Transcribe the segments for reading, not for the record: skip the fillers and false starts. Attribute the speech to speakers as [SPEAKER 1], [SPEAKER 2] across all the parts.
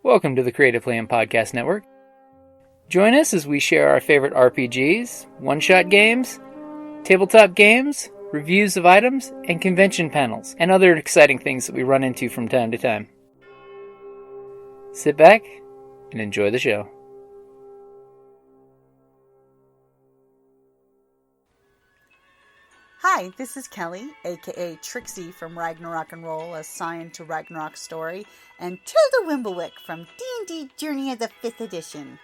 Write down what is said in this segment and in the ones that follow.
[SPEAKER 1] Welcome to the Creative Plan Podcast Network. Join us as we share our favorite RPGs, one-shot games, tabletop games, reviews of items, and convention panels, and other exciting things that we run into from time to time. Sit back and enjoy the show.
[SPEAKER 2] Hi, this is Kelly, aka Trixie from Ragnarok and Roll, a Sign to Ragnarok story, and Tilda Wimblewick from D&D Journey of the 5th Edition.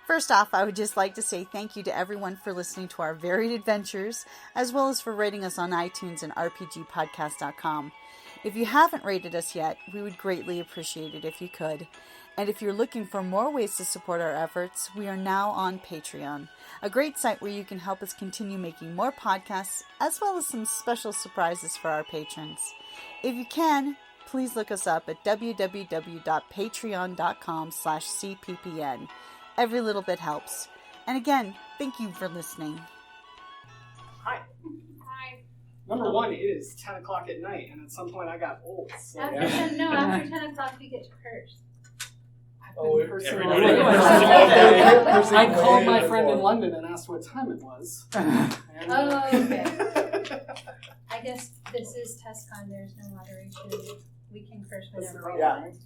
[SPEAKER 2] First off, I would just like to say thank you to everyone for listening to our varied adventures, as well as for rating us on iTunes and RPGpodcast.com. If you haven't rated us yet, we would greatly appreciate it if you could. And if you're looking for more ways to support our efforts, we are now on Patreon, a great site where you can help us continue making more podcasts, as well as some special surprises for our patrons. If you can, please look us up at www.patreon.com/cppn. Every little bit helps. And again, thank you for listening.
[SPEAKER 3] Hi.
[SPEAKER 4] Hi.
[SPEAKER 3] Number one, it is 10 o'clock at night, and at some point I got old. So
[SPEAKER 4] After 10 o'clock we get to curse.
[SPEAKER 3] Oh,
[SPEAKER 5] I
[SPEAKER 3] I called my friend in London and asked what time it was.
[SPEAKER 4] Oh, okay. I guess this is TusCon. There's no moderation. We can curse whenever we want.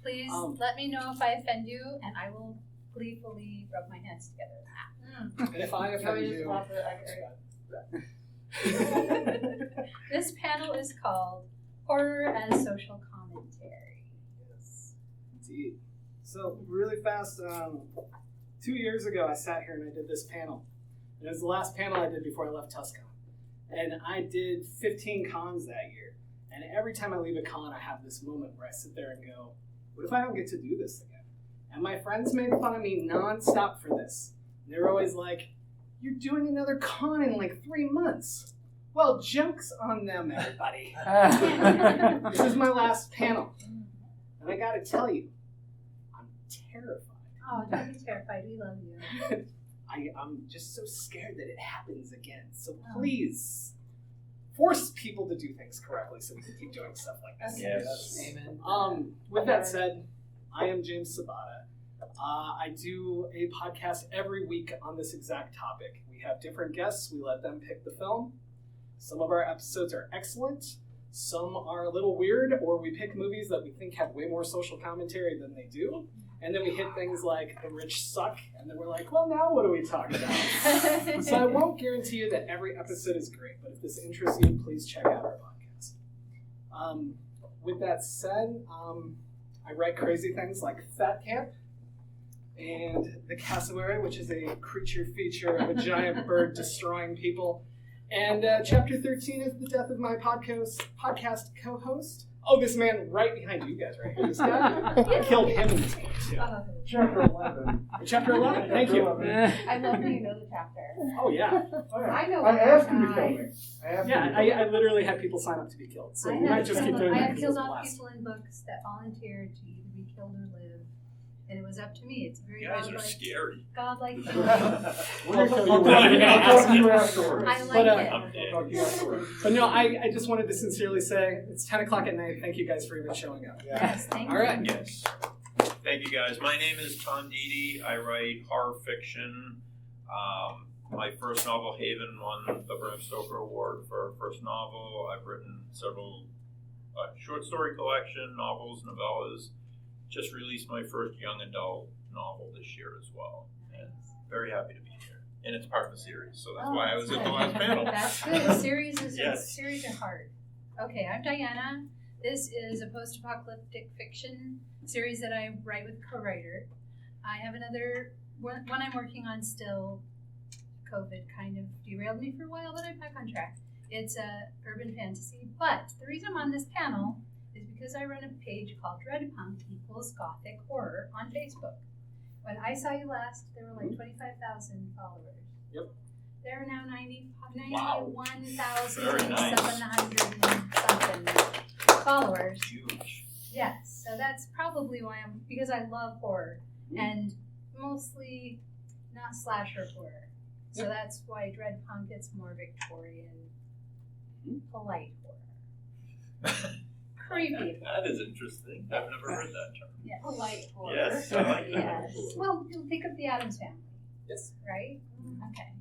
[SPEAKER 4] Please let me know if I offend you, and I will gleefully rub my hands together.
[SPEAKER 3] And if I offend you...
[SPEAKER 4] This panel is called Horror as Social Commentary.
[SPEAKER 3] Yes, indeed. So, really fast, 2 years ago I sat here and I did this panel. And it was the last panel I did before I left TusCon. And I did 15 cons that year. And every time I leave a con, I have this moment where I sit there and go, what if I don't get to do this again? And my friends made fun of me nonstop for this. And they were always like, you're doing another con in like 3 months. Well, joke's on them, everybody. This is my last panel. And I gotta tell you, I'm terrified.
[SPEAKER 4] Oh, don't be terrified. We love you.
[SPEAKER 3] I'm just so scared that it happens again. So please, force people to do things correctly so we can keep doing stuff like this.
[SPEAKER 5] Yes.
[SPEAKER 3] Amen. With that said, I am James Sabata. I do a podcast every week on this exact topic. We have different guests. We let them pick the film. Some of our episodes are excellent. Some are a little weird, or we pick movies that we think have way more social commentary than they do. And then we hit things like the rich suck, and then we're like, well, now what do we talk about? So I won't guarantee you that every episode is great, but if this interests you, please check out our podcast. With that said, I write crazy things like Fat Camp and The Cassowary, which is a creature feature of a giant bird destroying people. And Chapter 13 is the death of my podcast co-host. Oh, this man right behind you guys, right here. This guy. I killed him in this book, too.
[SPEAKER 5] Chapter 11.
[SPEAKER 3] Chapter 11? Thank you.
[SPEAKER 4] I love that you know the chapter.
[SPEAKER 3] Oh, yeah.
[SPEAKER 4] I know.
[SPEAKER 5] I asked him to kill me.
[SPEAKER 3] I literally had people sign up to be killed. So you might just keep doing that.
[SPEAKER 4] I have
[SPEAKER 3] because
[SPEAKER 4] killed
[SPEAKER 3] it's
[SPEAKER 4] off
[SPEAKER 3] blessed.
[SPEAKER 4] people in books that volunteered to either be killed or live. And it was up to me. It's very
[SPEAKER 6] You guys are
[SPEAKER 4] godlike.
[SPEAKER 6] scary.
[SPEAKER 4] Godlike.
[SPEAKER 5] We'll talk to you afterwards.
[SPEAKER 4] I like it.
[SPEAKER 3] But no, I just wanted to sincerely say it's 10 o'clock at night. Thank you guys for even showing up.
[SPEAKER 4] Yes, thank you.
[SPEAKER 3] All right.
[SPEAKER 6] Yes. Thank you guys. My name is Tom Deady. I write horror fiction. My first novel, Haven, won the Bram Stoker Award for first novel. I've written several short story collection, novels, novellas. Just released my first young adult novel this year as well. And very happy to be here. And it's part of a series, so that's why I was at the last panel.
[SPEAKER 4] That's good. Series are hard. Okay, I'm Diana. This is a post-apocalyptic fiction series that I write with a co-writer. I have another one I'm working on still. COVID kind of derailed me for a while, but I'm back on track. It's a urban fantasy, but the reason I'm on this panel is because I run a page called Dreadpunk equals Gothic Horror on Facebook. When I saw you last, there were like 25,000 followers.
[SPEAKER 3] Yep.
[SPEAKER 4] There are now 91,700 something followers.
[SPEAKER 6] Huge.
[SPEAKER 4] Yes, so that's probably why because I love horror and mostly not slasher horror. So that's why Dreadpunk, it's more Victorian, polite horror. Creepy.
[SPEAKER 6] That is interesting. I've never heard that term.
[SPEAKER 4] Yes.
[SPEAKER 7] Polite horror.
[SPEAKER 6] Yes, I like that.
[SPEAKER 4] Yes. Well, think of the Addams Family,
[SPEAKER 3] Yes.
[SPEAKER 4] right? Okay.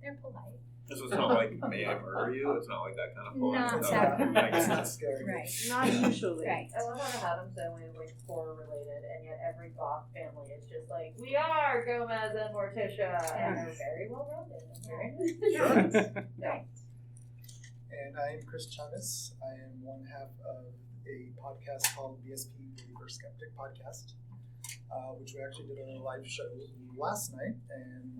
[SPEAKER 4] They're polite.
[SPEAKER 6] This is not like May I Murder You? It's not like that kind of polite.
[SPEAKER 4] Not
[SPEAKER 6] No,
[SPEAKER 4] exactly.
[SPEAKER 6] I
[SPEAKER 5] It's
[SPEAKER 6] guess
[SPEAKER 5] not
[SPEAKER 6] not.
[SPEAKER 5] scary.
[SPEAKER 4] Right.
[SPEAKER 7] Not usually.
[SPEAKER 4] Right.
[SPEAKER 7] I love how the Addams Family is like horror related, and yet every Goth family is just like, we are Gomez and Morticia, and they're very well rounded. And very
[SPEAKER 4] Right.
[SPEAKER 5] And I am Chris Chavez. I am one half of a podcast called BSP Believer Skeptic Podcast, which we actually did a live show last night, and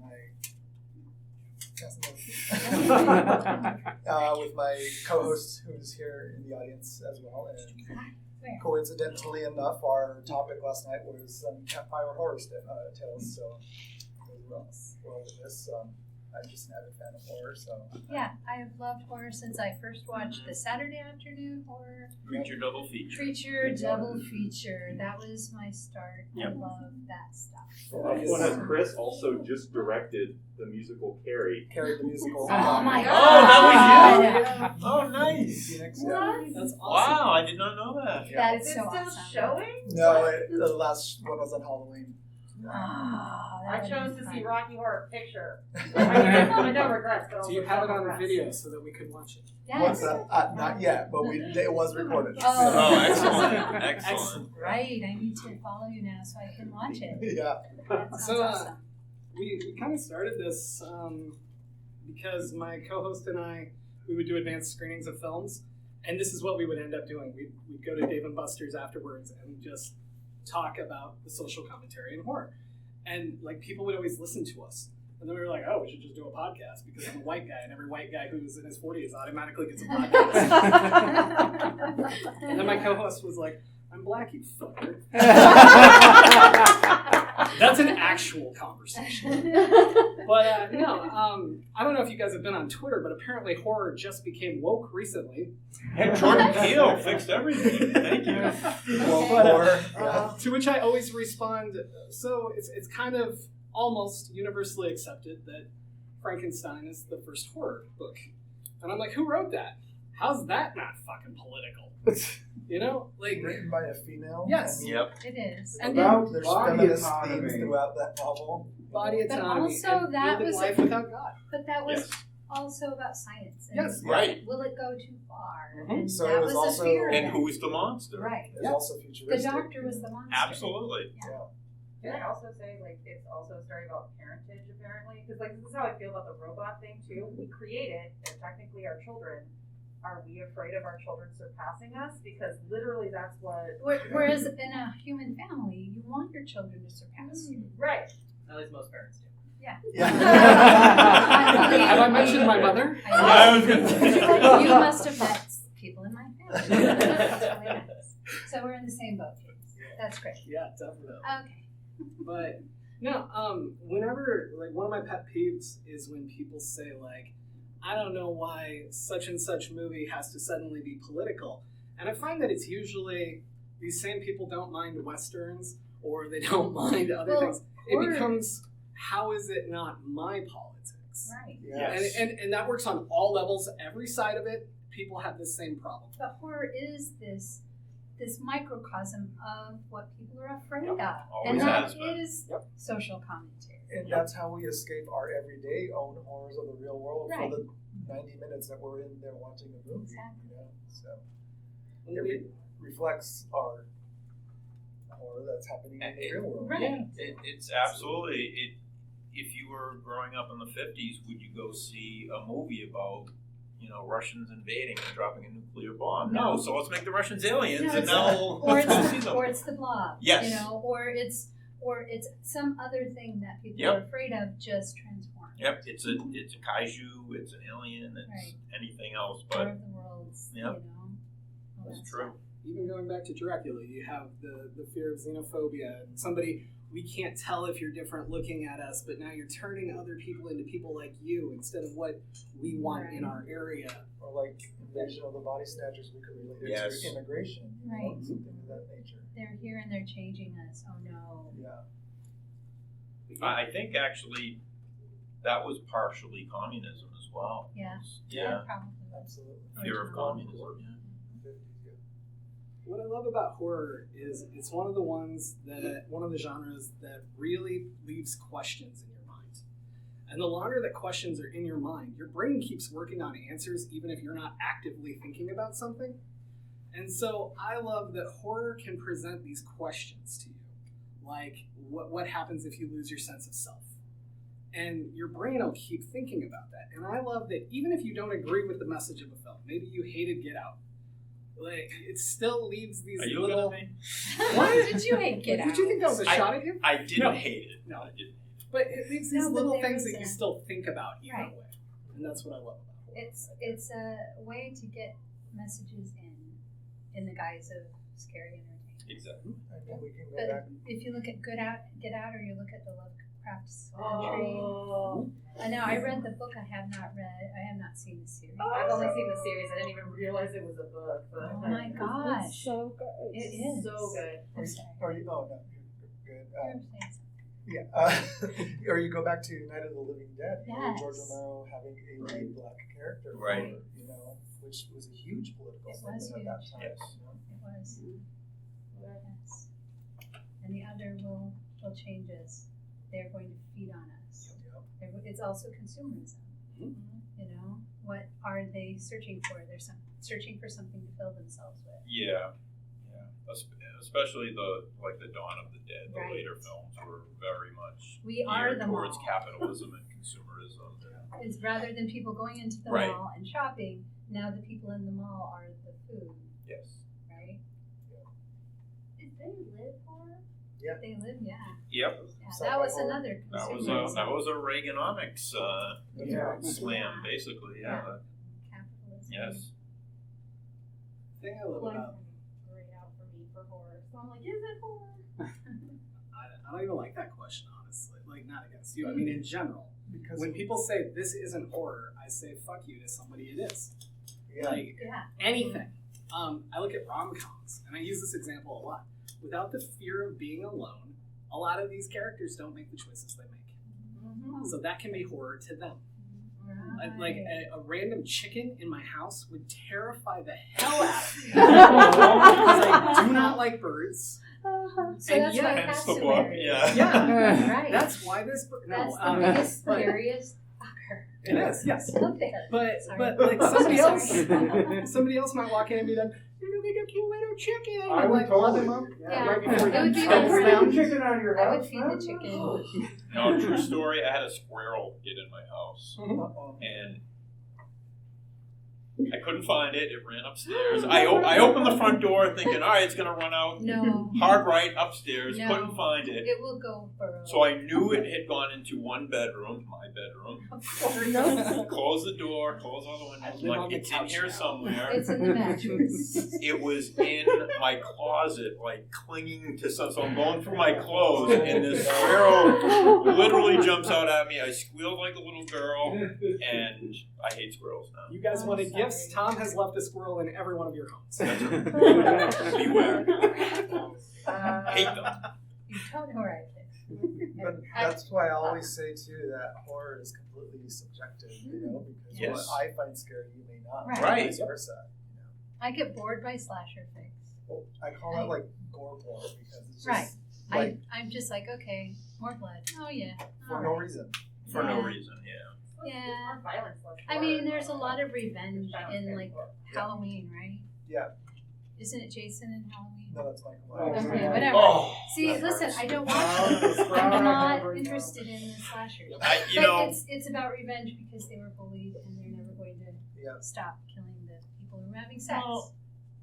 [SPEAKER 5] with my co-host who's here in the audience as well. And coincidentally enough, our topic last night was campfire horror tales. So well with this. I'm just an avid fan of horror, so.
[SPEAKER 4] Yeah, I have loved horror since I first watched the Saturday afternoon horror.
[SPEAKER 6] Creature double feature.
[SPEAKER 4] Creature double feature. That was my start. I
[SPEAKER 6] Yep.
[SPEAKER 4] love that stuff.
[SPEAKER 8] One of Chris also just directed the musical Carrie.
[SPEAKER 5] Carrie the musical.
[SPEAKER 4] Oh my
[SPEAKER 6] Oh,
[SPEAKER 4] God.
[SPEAKER 6] that was you? Oh, nice.
[SPEAKER 5] Phoenix, yeah.
[SPEAKER 3] That's awesome.
[SPEAKER 6] Wow, I did not know that.
[SPEAKER 5] Yeah.
[SPEAKER 7] Is
[SPEAKER 4] That's
[SPEAKER 7] it
[SPEAKER 4] so
[SPEAKER 7] still
[SPEAKER 4] awesome.
[SPEAKER 7] showing?
[SPEAKER 5] No, the last one was on Halloween.
[SPEAKER 4] Oh,
[SPEAKER 7] I
[SPEAKER 4] that
[SPEAKER 7] chose
[SPEAKER 4] would
[SPEAKER 7] to
[SPEAKER 4] be
[SPEAKER 7] see
[SPEAKER 4] fun.
[SPEAKER 7] Rocky Horror Picture. I no regrets, but
[SPEAKER 3] So
[SPEAKER 7] also
[SPEAKER 3] you have it
[SPEAKER 7] some
[SPEAKER 3] on
[SPEAKER 7] regrets.
[SPEAKER 3] video so that we could watch it.
[SPEAKER 4] Yes.
[SPEAKER 5] What's that? Not yet, but it was recorded.
[SPEAKER 6] Oh, excellent. Excellent.
[SPEAKER 4] Right, I need to follow you now so I can watch it.
[SPEAKER 5] Yeah.
[SPEAKER 4] That sounds
[SPEAKER 3] So,
[SPEAKER 4] awesome.
[SPEAKER 3] we kind of started this because my co-host and we would do advanced screenings of films, and this is what we would end up doing. We'd go to Dave & Buster's afterwards and just talk about the social commentary in horror. And like people would always listen to us. And then we were like, oh, we should just do a podcast because I'm a white guy, and every white guy who's in his 40s automatically gets a podcast. And then my co-host was like, I'm black, you fucker. That's an actual conversation. But no, I don't know if you guys have been on Twitter, but apparently horror just became woke recently.
[SPEAKER 6] And Jordan Peele fixed everything. Thank you.
[SPEAKER 3] To which I always respond, so it's kind of almost universally accepted that Frankenstein is the first horror book. And I'm like, who wrote that? How's that not fucking political? You know? Like,
[SPEAKER 5] Written by a female.
[SPEAKER 3] Yes.
[SPEAKER 5] I mean,
[SPEAKER 6] Yep.
[SPEAKER 4] It is.
[SPEAKER 3] And
[SPEAKER 5] there's
[SPEAKER 9] body
[SPEAKER 5] feminist
[SPEAKER 9] autonomy.
[SPEAKER 5] themes throughout that novel.
[SPEAKER 3] body
[SPEAKER 4] But
[SPEAKER 3] autonomy
[SPEAKER 4] also
[SPEAKER 3] and
[SPEAKER 4] that
[SPEAKER 3] living
[SPEAKER 4] was-
[SPEAKER 3] life without God.
[SPEAKER 4] But that was
[SPEAKER 6] Yes.
[SPEAKER 4] also about science. And
[SPEAKER 3] Yes.
[SPEAKER 6] Right.
[SPEAKER 4] Will it go too far?
[SPEAKER 3] Mhm.
[SPEAKER 4] And
[SPEAKER 5] So
[SPEAKER 4] that
[SPEAKER 5] it was
[SPEAKER 4] was
[SPEAKER 5] also-
[SPEAKER 4] the fear of
[SPEAKER 6] And
[SPEAKER 4] it.
[SPEAKER 6] who's the monster?
[SPEAKER 4] Right.
[SPEAKER 5] There's
[SPEAKER 3] Yeah.
[SPEAKER 5] also
[SPEAKER 4] The
[SPEAKER 5] futuristic.
[SPEAKER 4] doctor was the monster.
[SPEAKER 6] Absolutely.
[SPEAKER 7] Can I also say, like, it's also a story about parentage, apparently? Because, like, this is how I feel about the robot thing, too. We created, they're technically our children. Are we afraid of our children surpassing us? Because literally that's what...
[SPEAKER 4] Whereas in a human family, you want your children to surpass you.
[SPEAKER 7] Right.
[SPEAKER 10] At least most parents do.
[SPEAKER 4] Yeah.
[SPEAKER 3] Have I mentioned my mother?
[SPEAKER 6] I was gonna say.
[SPEAKER 4] You must have met people in my family. That's really nice. So we're in the same boat, kids. That's great.
[SPEAKER 3] Yeah, definitely.
[SPEAKER 4] Okay.
[SPEAKER 3] But no, whenever like one of my pet peeves is when people say like, I don't know why such and such movie has to suddenly be political. And I find that it's usually these same people don't mind Westerns or they don't mind other
[SPEAKER 4] Well,
[SPEAKER 3] things. It
[SPEAKER 4] or-
[SPEAKER 3] becomes, how is it not my politics?
[SPEAKER 4] Right.
[SPEAKER 6] Yes.
[SPEAKER 3] And that works on all levels. Every side of it, people have the same problem.
[SPEAKER 4] But horror is this microcosm of what people are afraid
[SPEAKER 3] Yep.
[SPEAKER 4] of.
[SPEAKER 6] Always
[SPEAKER 4] And that
[SPEAKER 6] has been.
[SPEAKER 4] is
[SPEAKER 3] Yep.
[SPEAKER 4] social commentary.
[SPEAKER 5] And that's how we escape our everyday own horrors of the real world
[SPEAKER 4] Right.
[SPEAKER 5] for the 90 minutes that we're in there watching a movie.
[SPEAKER 4] Exactly.
[SPEAKER 5] You know? So it reflects our horror that's happening in the real world.
[SPEAKER 4] Right.
[SPEAKER 6] It's absolutely if you were growing up in the 50s, would you go see a movie about Russians invading and dropping a nuclear bomb? No. So let's make the Russians aliens,
[SPEAKER 4] No,
[SPEAKER 6] and
[SPEAKER 4] it's
[SPEAKER 6] now
[SPEAKER 4] Or
[SPEAKER 6] let's go see
[SPEAKER 4] it's,
[SPEAKER 6] them.
[SPEAKER 4] or it's the blob.
[SPEAKER 6] Yes.
[SPEAKER 4] Or it's some other thing that people
[SPEAKER 6] Yep.
[SPEAKER 4] are afraid of just transformed.
[SPEAKER 6] Yep, it's a kaiju, it's an alien, it's
[SPEAKER 4] Right.
[SPEAKER 6] anything else,
[SPEAKER 4] War
[SPEAKER 6] but
[SPEAKER 4] of the worlds.
[SPEAKER 6] Yep.
[SPEAKER 4] All
[SPEAKER 6] that's
[SPEAKER 4] that
[SPEAKER 6] true.
[SPEAKER 4] stuff.
[SPEAKER 3] Even going back to Dracula, you have the fear of xenophobia. Somebody, we can't tell if you're different looking at us, but now you're turning other people into people like you instead of what we want in
[SPEAKER 4] Right.
[SPEAKER 3] our area.
[SPEAKER 5] Or like Invasion of the Body Snatchers, we could relate it
[SPEAKER 6] Yes.
[SPEAKER 5] to immigration. you know,
[SPEAKER 4] Right.
[SPEAKER 5] something of that nature.
[SPEAKER 4] They're here and they're changing us. Oh no.
[SPEAKER 5] Yeah.
[SPEAKER 6] I think actually that was partially communism as well.
[SPEAKER 4] Yeah.
[SPEAKER 6] Yeah,
[SPEAKER 4] Probably.
[SPEAKER 5] Absolutely.
[SPEAKER 6] fear of communism. Yeah.
[SPEAKER 3] what I love about horror is it's one of the genres that really leaves questions in your mind. And the longer that questions are in your mind, your brain keeps working on answers even if you're not actively thinking about something. And so I love that horror can present these questions to you. Like, what happens if you lose your sense of self? And your brain will keep thinking about that. And I love that even if you don't agree with the message of a film, maybe you hated Get Out, like, it still leaves these little...
[SPEAKER 4] What? Did you hate Get Out?
[SPEAKER 3] Did you think that was a shot at you?
[SPEAKER 6] I didn't hate it.
[SPEAKER 3] No.
[SPEAKER 6] I didn't.
[SPEAKER 3] But it leaves these little things that you still think about either way. And that's what I love about horror.
[SPEAKER 4] It's a way to get messages in the guise of scary entertainment.
[SPEAKER 6] Exactly.
[SPEAKER 5] And we can go
[SPEAKER 4] But
[SPEAKER 5] back.
[SPEAKER 4] if you look at Get Out, or you look at the Lovecraft's Country. I know, I read the book. I have not seen the series.
[SPEAKER 7] I've only seen the series. I didn't even realize it was a book. But
[SPEAKER 4] Oh my gosh.
[SPEAKER 9] It's so good.
[SPEAKER 4] It is.
[SPEAKER 7] so good.
[SPEAKER 4] I'm sorry.
[SPEAKER 5] Oh, no, you're good.
[SPEAKER 4] You're saying
[SPEAKER 5] Yeah. Or you go back to Night of the Living Dead.
[SPEAKER 4] Yes.
[SPEAKER 5] George Romero having a lead black character.
[SPEAKER 6] Right.
[SPEAKER 5] You know, which was a huge political
[SPEAKER 4] It was
[SPEAKER 5] statement at that
[SPEAKER 4] huge.
[SPEAKER 5] time.
[SPEAKER 6] Yes.
[SPEAKER 5] You know?
[SPEAKER 4] It was. Yes. And the other will change us. They're going to feed on us.
[SPEAKER 5] Yep.
[SPEAKER 4] It's also consumerism. You know, what are they searching for? They're searching for something to fill themselves with.
[SPEAKER 6] Yeah. Especially the Dawn of the Dead, the
[SPEAKER 4] Right.
[SPEAKER 6] later films were very much
[SPEAKER 4] We are
[SPEAKER 6] geared
[SPEAKER 4] the
[SPEAKER 6] towards
[SPEAKER 4] mall.
[SPEAKER 6] capitalism and consumerism.
[SPEAKER 4] It's rather than people going into the
[SPEAKER 6] Right.
[SPEAKER 4] mall and shopping, now the people in the mall are the food,
[SPEAKER 6] Yes.
[SPEAKER 4] right?
[SPEAKER 9] Did they live for?
[SPEAKER 5] Yeah.
[SPEAKER 4] They live, yeah.
[SPEAKER 6] Yep.
[SPEAKER 4] That was another
[SPEAKER 6] That
[SPEAKER 4] consumerism.
[SPEAKER 6] was a Reaganomics slam, basically. Yeah.
[SPEAKER 4] Capitalism.
[SPEAKER 6] Yes.
[SPEAKER 3] The thing I love about...
[SPEAKER 9] Grayed out for me for horror. So I'm like, is it horror?
[SPEAKER 3] I don't even like that question, honestly. Like, not against you. I mean, in general.
[SPEAKER 5] Because
[SPEAKER 3] When people say, this isn't horror, I say, fuck you to somebody it is.
[SPEAKER 5] yeah.
[SPEAKER 3] Like,
[SPEAKER 4] Yeah.
[SPEAKER 3] anything. I look at rom-coms, and I use this example a lot. Without the fear of being alone, a lot of these characters don't make the choices they make.
[SPEAKER 4] Mm-hmm.
[SPEAKER 3] So that can be horror to them.
[SPEAKER 4] Right.
[SPEAKER 3] Like a random chicken in my house would terrify the hell out of me because I do not like birds.
[SPEAKER 4] So
[SPEAKER 3] And
[SPEAKER 4] that's
[SPEAKER 3] yeah,
[SPEAKER 4] why
[SPEAKER 6] Hence
[SPEAKER 4] cats
[SPEAKER 6] the
[SPEAKER 4] are
[SPEAKER 6] book.
[SPEAKER 4] weird.
[SPEAKER 6] Yeah.
[SPEAKER 3] Yeah,
[SPEAKER 4] Right.
[SPEAKER 3] that's why this.
[SPEAKER 4] That's
[SPEAKER 3] No,
[SPEAKER 4] the biggest,
[SPEAKER 3] but
[SPEAKER 4] scariest fucker.
[SPEAKER 3] it is. Yes,
[SPEAKER 4] Out there.
[SPEAKER 3] but
[SPEAKER 4] Sorry.
[SPEAKER 3] like somebody else,
[SPEAKER 4] Sorry.
[SPEAKER 3] somebody else might walk in and be like, "You're a little cute little chicken."
[SPEAKER 5] I
[SPEAKER 3] And
[SPEAKER 5] would
[SPEAKER 3] like love him
[SPEAKER 5] totally.
[SPEAKER 3] up.
[SPEAKER 4] Yeah.
[SPEAKER 3] Right before
[SPEAKER 4] It would be
[SPEAKER 3] you
[SPEAKER 4] my
[SPEAKER 3] choke
[SPEAKER 4] friend.
[SPEAKER 3] them.
[SPEAKER 5] chicken out of your
[SPEAKER 4] I would feed the chicken.
[SPEAKER 6] No, true story. I had a squirrel get in my house,
[SPEAKER 5] Uh-oh.
[SPEAKER 6] and I couldn't find it. It ran upstairs. I opened the front door thinking, all right, it's going to run out.
[SPEAKER 4] No.
[SPEAKER 6] Hard right upstairs.
[SPEAKER 4] No.
[SPEAKER 6] Couldn't find it.
[SPEAKER 4] It will go burrow.
[SPEAKER 6] So I knew it had gone into one bedroom, my bedroom. Close the door, close all the windows.
[SPEAKER 3] I
[SPEAKER 6] I'm
[SPEAKER 3] live on
[SPEAKER 6] like,
[SPEAKER 3] the
[SPEAKER 6] it's in
[SPEAKER 3] couch
[SPEAKER 6] here
[SPEAKER 3] now.
[SPEAKER 6] somewhere.
[SPEAKER 4] It's in the mattress.
[SPEAKER 6] It was in my closet, like clinging to something. So I'm going through my clothes, and this squirrel literally jumps out at me. I squealed like a little girl, and I hate squirrels now.
[SPEAKER 3] You guys
[SPEAKER 4] I'm
[SPEAKER 3] wanted
[SPEAKER 4] sorry.
[SPEAKER 3] gifts? Tom has left a squirrel in every one of your homes.
[SPEAKER 6] Beware. Hate them.
[SPEAKER 4] You don't know where I think.
[SPEAKER 5] But that's why I always say too that horror is completely subjective, you know, because
[SPEAKER 6] Yes.
[SPEAKER 5] what I find scary, you may not.
[SPEAKER 4] Right.
[SPEAKER 6] Right.
[SPEAKER 5] Vice versa. You know?
[SPEAKER 4] I get bored by slasher fics.
[SPEAKER 5] Well, I call it like gore porn because it's just
[SPEAKER 4] Right.
[SPEAKER 5] like
[SPEAKER 4] I'm just like, okay, more blood. Oh yeah.
[SPEAKER 5] for
[SPEAKER 4] All
[SPEAKER 5] no
[SPEAKER 4] right.
[SPEAKER 5] reason.
[SPEAKER 6] For no
[SPEAKER 4] Yeah.
[SPEAKER 6] reason, yeah.
[SPEAKER 4] Yeah.
[SPEAKER 7] More violence, less
[SPEAKER 4] I
[SPEAKER 7] horror.
[SPEAKER 4] mean, there's a lot of revenge
[SPEAKER 7] Sounds
[SPEAKER 4] in
[SPEAKER 7] good.
[SPEAKER 4] like Halloween, right?
[SPEAKER 5] Yeah.
[SPEAKER 4] Isn't it Jason in Halloween?
[SPEAKER 5] No, that's Michael
[SPEAKER 4] Okay,
[SPEAKER 5] Myers.
[SPEAKER 4] whatever.
[SPEAKER 6] Oh,
[SPEAKER 4] See,
[SPEAKER 6] that
[SPEAKER 4] listen,
[SPEAKER 6] hurts.
[SPEAKER 4] I don't watch them. I'm not interested in the slashers. But it's about revenge because they were bullied and they're never going to
[SPEAKER 5] Yeah.
[SPEAKER 4] stop killing the people who are having sex.
[SPEAKER 6] Well,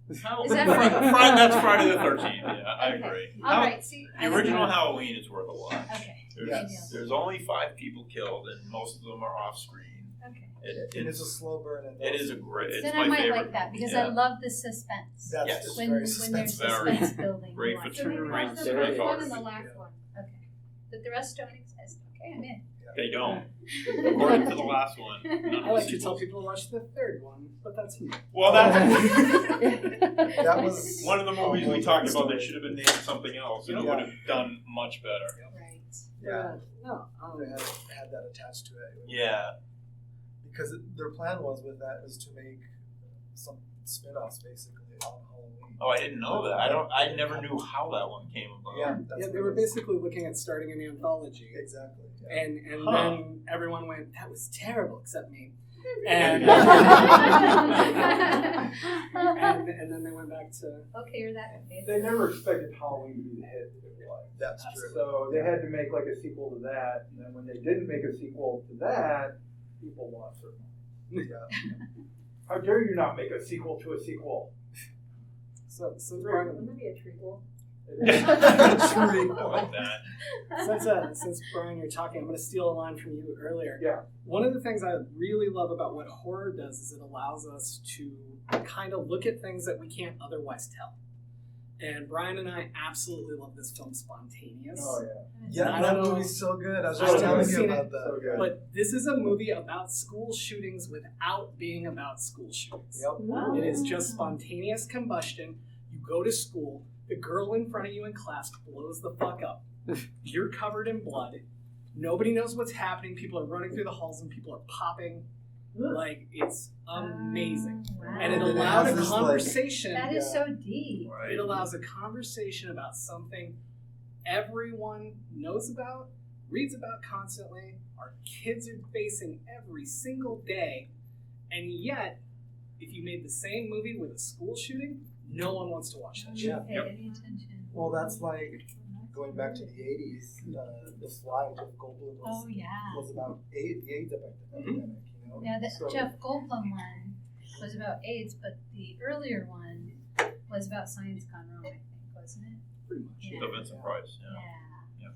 [SPEAKER 4] Is that
[SPEAKER 6] Friday,
[SPEAKER 4] right?
[SPEAKER 6] that's Friday the 13th. Yeah, I
[SPEAKER 4] Okay.
[SPEAKER 6] agree.
[SPEAKER 4] All right, see.
[SPEAKER 6] The original Halloween is worth a lot.
[SPEAKER 4] Okay.
[SPEAKER 5] Yes.
[SPEAKER 6] There's only 5 people killed, and most of them are off screen.
[SPEAKER 4] Okay.
[SPEAKER 5] It is a slow burn. And
[SPEAKER 6] It is a great. It's
[SPEAKER 4] Then
[SPEAKER 6] my
[SPEAKER 4] I might
[SPEAKER 6] favorite.
[SPEAKER 4] like that because
[SPEAKER 6] Yeah.
[SPEAKER 4] I love the suspense.
[SPEAKER 5] That's
[SPEAKER 6] Yes.
[SPEAKER 5] it's
[SPEAKER 4] When
[SPEAKER 5] very
[SPEAKER 4] there's
[SPEAKER 5] suspenseful.
[SPEAKER 6] Very
[SPEAKER 4] suspense building.
[SPEAKER 6] great
[SPEAKER 4] you
[SPEAKER 6] for
[SPEAKER 4] like
[SPEAKER 6] true-
[SPEAKER 4] it.
[SPEAKER 6] great
[SPEAKER 4] The
[SPEAKER 6] for
[SPEAKER 4] first
[SPEAKER 6] true-
[SPEAKER 4] one and the last one. Okay. But the rest don't exist. Okay, I'm in.
[SPEAKER 6] They don't. According to the last one. none of
[SPEAKER 3] I like
[SPEAKER 6] the
[SPEAKER 3] to tell
[SPEAKER 6] sequels.
[SPEAKER 3] people to watch the third one, but that's me.
[SPEAKER 6] Well, that's
[SPEAKER 5] That was
[SPEAKER 6] one of the movies we
[SPEAKER 5] a
[SPEAKER 6] talked
[SPEAKER 5] story.
[SPEAKER 6] about that should have been named something else, and it
[SPEAKER 5] Yeah.
[SPEAKER 6] would have done much better.
[SPEAKER 4] Right.
[SPEAKER 5] Yeah.
[SPEAKER 3] No,
[SPEAKER 5] They had that attached to it.
[SPEAKER 6] Yeah.
[SPEAKER 5] Because their plan was with that was to make some spin-offs basically on Halloween.
[SPEAKER 6] Oh, I didn't know that. I never knew how that one came about.
[SPEAKER 5] Yeah,
[SPEAKER 3] They were basically looking at starting an anthology.
[SPEAKER 5] Exactly. Yeah.
[SPEAKER 3] And
[SPEAKER 6] Huh.
[SPEAKER 3] then everyone went, that was terrible, except me. And, and then they went back to...
[SPEAKER 4] Okay, you're that good.
[SPEAKER 10] They never expected Halloween to be the hit that it was.
[SPEAKER 5] That's true.
[SPEAKER 10] So they had to make like a sequel to that, and then when they didn't make a sequel to that, people lost their mind.
[SPEAKER 5] Yeah.
[SPEAKER 10] How dare you not make a sequel to a sequel?
[SPEAKER 3] So
[SPEAKER 7] Wouldn't that be a trequel?
[SPEAKER 6] I like that.
[SPEAKER 3] Since Brian, you're talking, I'm going to steal a line from you earlier.
[SPEAKER 10] Yeah.
[SPEAKER 3] One of the things I really love about what horror does is it allows us to kind of look at things that we can't otherwise tell. And Brian and I absolutely love this film, Spontaneous.
[SPEAKER 10] Oh
[SPEAKER 5] Yeah,
[SPEAKER 3] I
[SPEAKER 5] that
[SPEAKER 3] don't know.
[SPEAKER 5] movie's so good. I was
[SPEAKER 3] I
[SPEAKER 5] just
[SPEAKER 3] don't know
[SPEAKER 5] telling
[SPEAKER 3] if
[SPEAKER 5] you
[SPEAKER 3] you've
[SPEAKER 5] about
[SPEAKER 3] seen
[SPEAKER 5] that.
[SPEAKER 10] So good.
[SPEAKER 3] But this is a movie about school shootings without being about school shootings.
[SPEAKER 5] Yep.
[SPEAKER 3] It is just spontaneous combustion. You go to school, the girl in front of you in class blows the fuck up. You're covered in blood. Nobody knows what's happening. People are running through the halls and people are popping. Like, it's amazing.
[SPEAKER 4] Wow.
[SPEAKER 3] And it
[SPEAKER 5] And it
[SPEAKER 3] allowed
[SPEAKER 5] has
[SPEAKER 3] a
[SPEAKER 5] this, like-
[SPEAKER 3] conversation.
[SPEAKER 4] That is so deep.
[SPEAKER 6] Right.
[SPEAKER 3] It allows a conversation about something everyone knows about, reads about constantly, our kids are facing every single day, and yet, if you made the same movie with a school shooting, no one wants to watch that shit.
[SPEAKER 5] Yeah.
[SPEAKER 4] Pay any attention.
[SPEAKER 5] Well, that's like going back to the 80s. The Fly, Jeff Goldblum
[SPEAKER 4] Oh yeah.
[SPEAKER 5] was about the AIDS epidemic, you know?
[SPEAKER 4] Yeah, the
[SPEAKER 5] So-
[SPEAKER 4] Jeff Goldblum one was about AIDS, but the earlier one was about science gone wrong, I think, wasn't it?
[SPEAKER 3] Pretty much.
[SPEAKER 4] Yeah.
[SPEAKER 6] The Vincent Price,
[SPEAKER 4] Yeah.
[SPEAKER 6] yeah.
[SPEAKER 4] Yeah,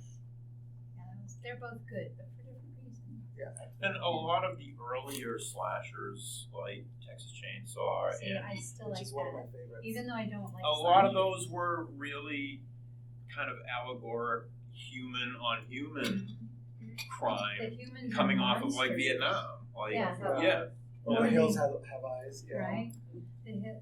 [SPEAKER 4] they're both good, but for different reasons.
[SPEAKER 6] And a lot of the earlier slashers, like Texas Chainsaw,
[SPEAKER 4] See,
[SPEAKER 6] and
[SPEAKER 4] I still
[SPEAKER 5] Which
[SPEAKER 4] like
[SPEAKER 5] is one of my
[SPEAKER 4] that,
[SPEAKER 5] favorites.
[SPEAKER 4] even though I don't like.
[SPEAKER 6] a lot of
[SPEAKER 4] slashers.
[SPEAKER 6] those were really kind of allegoric human on human
[SPEAKER 4] The
[SPEAKER 6] crime
[SPEAKER 4] humans
[SPEAKER 6] coming
[SPEAKER 4] are
[SPEAKER 6] off of like
[SPEAKER 4] monsters.
[SPEAKER 6] Vietnam. Like,
[SPEAKER 4] Yeah.
[SPEAKER 6] yeah.
[SPEAKER 5] Or
[SPEAKER 4] Yeah.
[SPEAKER 5] The Hills Have Eyes. Yeah.
[SPEAKER 4] Right? Yeah.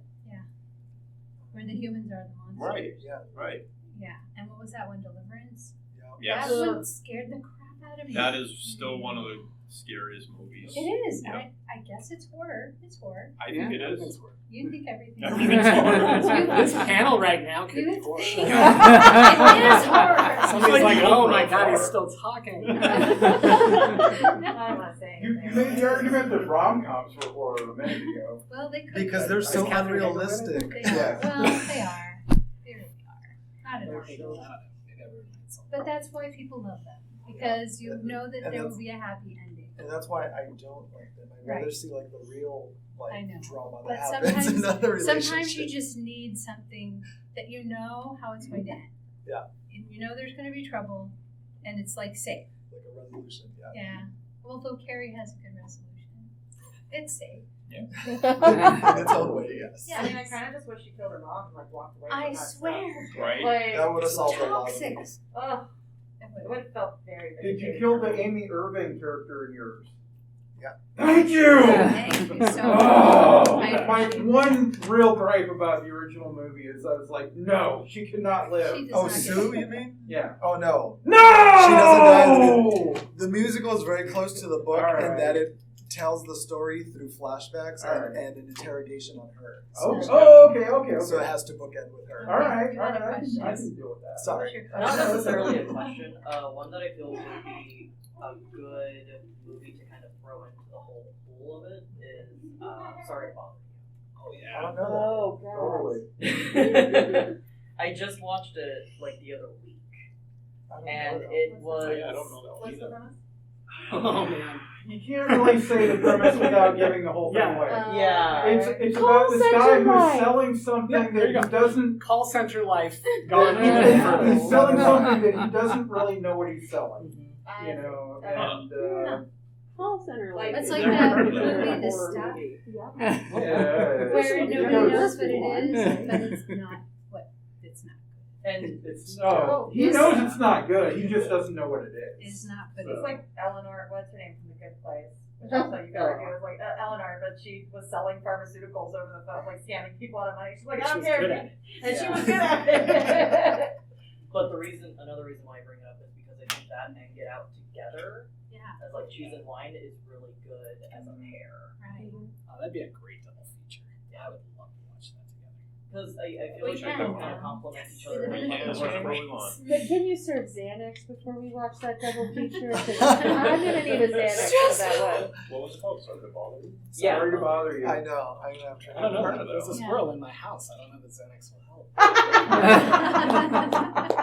[SPEAKER 4] Where the humans are the monsters.
[SPEAKER 6] Right,
[SPEAKER 5] Yeah.
[SPEAKER 6] right.
[SPEAKER 4] Yeah. And what was that one? Deliverance?
[SPEAKER 5] Yeah.
[SPEAKER 6] Yes.
[SPEAKER 4] That one scared the crap out of me.
[SPEAKER 6] That is still one of the scariest movies.
[SPEAKER 4] It is.
[SPEAKER 6] Yeah.
[SPEAKER 4] I guess it's horror. It's horror.
[SPEAKER 6] I think it
[SPEAKER 3] everything's
[SPEAKER 6] is.
[SPEAKER 3] horror.
[SPEAKER 4] You think everything
[SPEAKER 6] Everything's horror.
[SPEAKER 3] This panel right now could be
[SPEAKER 4] You
[SPEAKER 3] horror.
[SPEAKER 4] think it is horror.
[SPEAKER 3] Somebody's like, oh my
[SPEAKER 6] horror.
[SPEAKER 3] god, he's still talking.
[SPEAKER 7] I don't want to say
[SPEAKER 10] You
[SPEAKER 7] anything.
[SPEAKER 10] made the argument that rom-coms were horror a minute ago.
[SPEAKER 4] Well, they could
[SPEAKER 5] Because
[SPEAKER 4] be.
[SPEAKER 5] they're so
[SPEAKER 3] Is Catherine Hagel in it?
[SPEAKER 5] unrealistic.
[SPEAKER 4] They
[SPEAKER 5] Yeah.
[SPEAKER 4] are. Well, they are. They really are. Not in our show. But that's why people love them. Because you know that
[SPEAKER 5] And
[SPEAKER 4] there will
[SPEAKER 5] that's-
[SPEAKER 4] be a happy ending.
[SPEAKER 5] And that's why I don't like them. I'd rather
[SPEAKER 4] Right.
[SPEAKER 5] see like the real
[SPEAKER 4] I know.
[SPEAKER 5] drama
[SPEAKER 4] But
[SPEAKER 5] that happens in other relationships.
[SPEAKER 4] sometimes you just need something that you know how it's going to end.
[SPEAKER 5] Yeah.
[SPEAKER 4] And you know there's going to be trouble, and it's like safe.
[SPEAKER 5] like a resolution. Yeah.
[SPEAKER 4] Yeah. Although Carrie has a good resolution. It's safe.
[SPEAKER 5] In its own way, yes.
[SPEAKER 4] Yeah.
[SPEAKER 7] I mean, I kind of just wish she killed her mom and like walked away. From
[SPEAKER 4] I
[SPEAKER 7] that
[SPEAKER 4] swear.
[SPEAKER 6] Right.
[SPEAKER 7] Like,
[SPEAKER 5] That would have solved a lot of
[SPEAKER 4] Toxic.
[SPEAKER 5] things.
[SPEAKER 7] ugh,
[SPEAKER 4] It
[SPEAKER 7] it
[SPEAKER 4] would.
[SPEAKER 7] would have felt very.
[SPEAKER 10] Did you
[SPEAKER 7] vindicated
[SPEAKER 10] kill
[SPEAKER 7] for
[SPEAKER 10] the
[SPEAKER 7] me.
[SPEAKER 10] Amy Irving character in yours?
[SPEAKER 5] Yeah.
[SPEAKER 10] Thank you!
[SPEAKER 4] Thank you so much.
[SPEAKER 10] Oh,
[SPEAKER 4] I
[SPEAKER 10] my
[SPEAKER 4] appreciate
[SPEAKER 10] one real gripe about the original movie is I was like, no, she could not live.
[SPEAKER 4] She does
[SPEAKER 5] Oh,
[SPEAKER 4] not
[SPEAKER 5] Sue,
[SPEAKER 4] get
[SPEAKER 5] you mean?
[SPEAKER 10] Yeah.
[SPEAKER 5] Oh no.
[SPEAKER 10] No!
[SPEAKER 5] She doesn't die. The musical is very close to the book
[SPEAKER 10] All right.
[SPEAKER 5] in that it tells the story through flashbacks
[SPEAKER 10] All right.
[SPEAKER 5] and an interrogation on her.
[SPEAKER 10] Okay.
[SPEAKER 5] So it has to bookend with her.
[SPEAKER 10] All right,
[SPEAKER 4] You had a
[SPEAKER 10] I
[SPEAKER 4] question.
[SPEAKER 10] can deal with that.
[SPEAKER 4] What's
[SPEAKER 5] Sorry.
[SPEAKER 4] your
[SPEAKER 11] Not
[SPEAKER 4] question?
[SPEAKER 11] necessarily a question. One that I feel would be a good movie to kind of throw into the whole pool of it is Sorry to Bother
[SPEAKER 5] Oh yeah. I don't know.
[SPEAKER 11] You.
[SPEAKER 10] Totally.
[SPEAKER 11] I just watched it like the other week,
[SPEAKER 5] I don't
[SPEAKER 11] and
[SPEAKER 5] know.
[SPEAKER 11] it was.
[SPEAKER 6] I don't know that one
[SPEAKER 7] What's the
[SPEAKER 6] either.
[SPEAKER 7] premise?
[SPEAKER 3] Oh man.
[SPEAKER 10] You can't really say the premise without giving the whole thing
[SPEAKER 3] Yeah.
[SPEAKER 10] away.
[SPEAKER 11] Yeah.
[SPEAKER 10] It's about this guy who's selling something
[SPEAKER 3] Yeah, there you
[SPEAKER 10] that he
[SPEAKER 3] go.
[SPEAKER 10] doesn't.
[SPEAKER 3] Call center life gone even further.
[SPEAKER 10] He's selling something that he doesn't really know what he's selling.
[SPEAKER 7] I-
[SPEAKER 10] You know,
[SPEAKER 6] Uh-huh.
[SPEAKER 10] and
[SPEAKER 9] Call center
[SPEAKER 7] Like-
[SPEAKER 4] It's
[SPEAKER 7] Is
[SPEAKER 4] like
[SPEAKER 6] there
[SPEAKER 4] that
[SPEAKER 6] a
[SPEAKER 4] movie,
[SPEAKER 6] horror
[SPEAKER 4] The Stuff,
[SPEAKER 10] yeah,
[SPEAKER 4] where nobody knows what it is, but it's not what it's not.
[SPEAKER 11] And
[SPEAKER 10] It's he knows it's not good. He just doesn't know what it is.
[SPEAKER 4] It's not good.
[SPEAKER 7] It's like Eleanor, what's her name from The Good Place? Which also you got it was like Eleanor, but she was selling pharmaceuticals over the phone, like scamming people out of money. She's like, I
[SPEAKER 3] She
[SPEAKER 7] don't
[SPEAKER 3] was
[SPEAKER 7] care.
[SPEAKER 3] good at it.
[SPEAKER 7] And she was good at it.
[SPEAKER 11] but another reason why I bring it up is because I think that and Get Out together
[SPEAKER 4] Yeah,
[SPEAKER 11] as like cheese and wine is really good as a pair.
[SPEAKER 4] right.
[SPEAKER 3] Oh, that'd be a great double feature. Yeah, I would love to watch that together.
[SPEAKER 11] Because I feel
[SPEAKER 4] We
[SPEAKER 11] like they
[SPEAKER 4] can.
[SPEAKER 11] kind of complement each
[SPEAKER 4] We
[SPEAKER 11] other.
[SPEAKER 4] live in the
[SPEAKER 6] That's
[SPEAKER 4] future.
[SPEAKER 6] what we want.
[SPEAKER 12] But can you serve Xanax before we watch that double feature? 'Cause I'm gonna need a Xanax for that one.
[SPEAKER 6] What was it called? Sorry to bother you?
[SPEAKER 11] Yeah.
[SPEAKER 10] Sorry to bother you.
[SPEAKER 5] I know. I'm trying
[SPEAKER 3] I don't know.
[SPEAKER 6] Heard of
[SPEAKER 3] There's a
[SPEAKER 6] that
[SPEAKER 4] one.
[SPEAKER 3] squirrel in my house. I don't know that Xanax will help.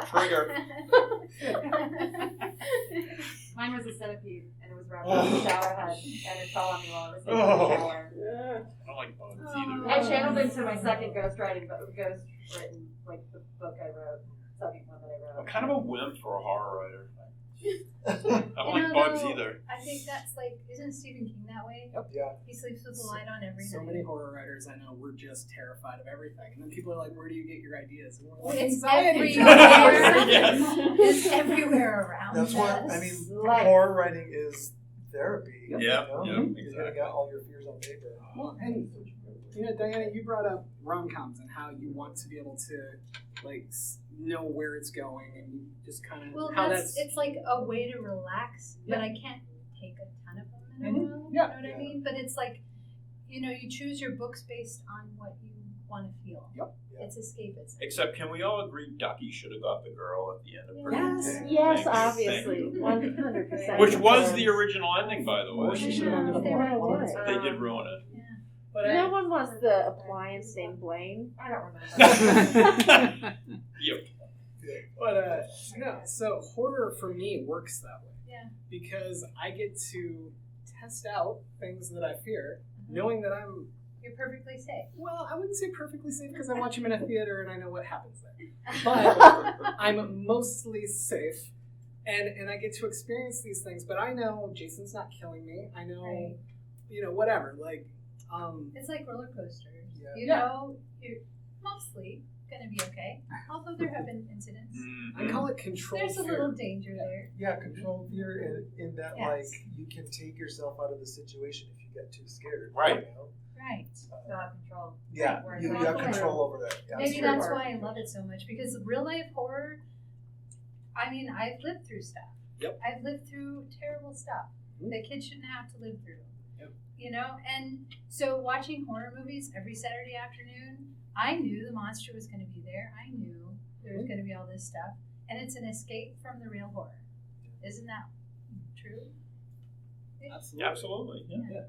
[SPEAKER 6] Trigger.
[SPEAKER 7] Mine was a centipede, and it was wrapped in the shower head, and it fell on me while I was taking a shower.
[SPEAKER 6] I don't like bugs either.
[SPEAKER 7] I channeled into my second ghostwriting, like the book I wrote, second one that I
[SPEAKER 6] I'm
[SPEAKER 7] wrote.
[SPEAKER 6] kind of a wimp for a horror writer. I don't
[SPEAKER 4] You
[SPEAKER 6] like
[SPEAKER 4] know,
[SPEAKER 6] bugs
[SPEAKER 4] though,
[SPEAKER 6] either.
[SPEAKER 4] I think that's like, isn't Stephen King that way?
[SPEAKER 5] Yeah.
[SPEAKER 4] He sleeps with the light on every
[SPEAKER 3] So
[SPEAKER 4] night.
[SPEAKER 3] many horror writers I know were just terrified of everything, and then people are like, "Where do you get your ideas?" And we're like,
[SPEAKER 4] It's
[SPEAKER 3] "Anxiety."
[SPEAKER 4] everywhere.
[SPEAKER 6] Yes.
[SPEAKER 4] It's everywhere around
[SPEAKER 5] That's what
[SPEAKER 4] us.
[SPEAKER 5] I mean.
[SPEAKER 12] Life.
[SPEAKER 5] Horror writing is therapy.
[SPEAKER 6] Yep,
[SPEAKER 5] You know?
[SPEAKER 6] yep,
[SPEAKER 5] You're gonna
[SPEAKER 6] exactly.
[SPEAKER 5] get all your fears on paper.
[SPEAKER 3] Well, and you know, Diana, you brought up rom-coms and how you want to be able to like know where it's going, and you just kind of
[SPEAKER 4] Well,
[SPEAKER 3] how
[SPEAKER 4] it's like a way to relax, but I can't take a ton of them in a row.
[SPEAKER 3] Yeah.
[SPEAKER 4] You know what I mean? But it's like, you know, you choose your books based on what you want to feel.
[SPEAKER 3] Yep.
[SPEAKER 5] Yeah.
[SPEAKER 4] It's escapism.
[SPEAKER 6] Except, can we all agree Ducky should have got the girl at the end of her?
[SPEAKER 3] Yes.
[SPEAKER 12] Yes,
[SPEAKER 6] Thank you,
[SPEAKER 12] obviously,
[SPEAKER 6] thank you.
[SPEAKER 12] 100%.
[SPEAKER 6] Which was the original ending, by the
[SPEAKER 3] Or
[SPEAKER 6] way.
[SPEAKER 3] she should have ended up
[SPEAKER 4] They
[SPEAKER 3] on
[SPEAKER 4] were-
[SPEAKER 3] it.
[SPEAKER 6] They did ruin it.
[SPEAKER 3] But
[SPEAKER 12] No one wants the appliance named Blaine.
[SPEAKER 7] I don't remember.
[SPEAKER 6] Yep.
[SPEAKER 3] But no, so horror for me works that way.
[SPEAKER 4] Yeah.
[SPEAKER 3] Because I get to test out things that I fear, knowing that I'm,
[SPEAKER 4] You're perfectly safe.
[SPEAKER 3] well, I wouldn't say perfectly safe because I watch them in a theater and I know what happens there. But I'm mostly safe, and I get to experience these things. But I know Jason's not killing me. I know,
[SPEAKER 4] Right.
[SPEAKER 3] you know, whatever. Like,
[SPEAKER 4] It's like roller coasters.
[SPEAKER 5] Yeah.
[SPEAKER 4] You
[SPEAKER 3] Yeah.
[SPEAKER 4] know, you're mostly gonna be okay. Although there have been incidents.
[SPEAKER 3] I call it control
[SPEAKER 4] There's a
[SPEAKER 3] fear.
[SPEAKER 4] little danger there.
[SPEAKER 5] Yeah, control fear in that
[SPEAKER 4] Yes.
[SPEAKER 5] like you can take yourself out of the situation if you get too scared.
[SPEAKER 6] Right.
[SPEAKER 5] You know?
[SPEAKER 4] Right.
[SPEAKER 7] Not control.
[SPEAKER 5] Yeah,
[SPEAKER 7] Where
[SPEAKER 5] you
[SPEAKER 7] it's
[SPEAKER 5] got
[SPEAKER 7] like-
[SPEAKER 5] control over that. Yeah,
[SPEAKER 4] Maybe
[SPEAKER 5] it's
[SPEAKER 4] that's
[SPEAKER 5] very
[SPEAKER 4] why I
[SPEAKER 5] hard.
[SPEAKER 4] love it so much, because real life horror, I mean, I've lived through stuff.
[SPEAKER 3] Yep.
[SPEAKER 4] I've lived through terrible stuff that kids shouldn't have to live through.
[SPEAKER 3] Yep.
[SPEAKER 4] You know, and so watching horror movies every Saturday afternoon, I knew the monster was going to be there. I knew there was going to be all this stuff, and it's an escape from the real horror. Isn't that true?
[SPEAKER 3] Absolutely.
[SPEAKER 6] Absolutely. Yeah.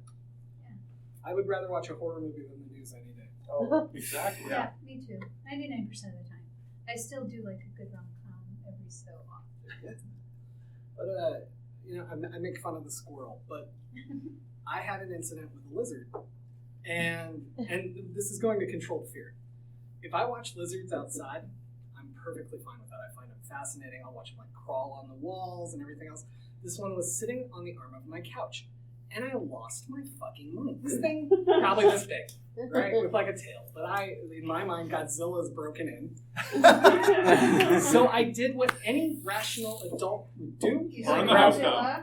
[SPEAKER 3] I would rather watch a horror movie than the news any day.
[SPEAKER 5] Oh,
[SPEAKER 6] Exactly.
[SPEAKER 4] Yeah, me too. 99% of the time. I still do like a good rom-com every so often.
[SPEAKER 3] But you know, I make fun of the squirrel, but I had an incident with a lizard, and this is going to control fear. If I watch lizards outside, I'm perfectly fine with that. I find them fascinating. I'll watch them like crawl on the walls and everything else. This one was sitting on the arm of my couch, and I lost my fucking mind. This thing, probably this big, right, with like a tail. But in my mind, Godzilla's broken in. So I did what any rational adult would do.
[SPEAKER 6] Burn the house down.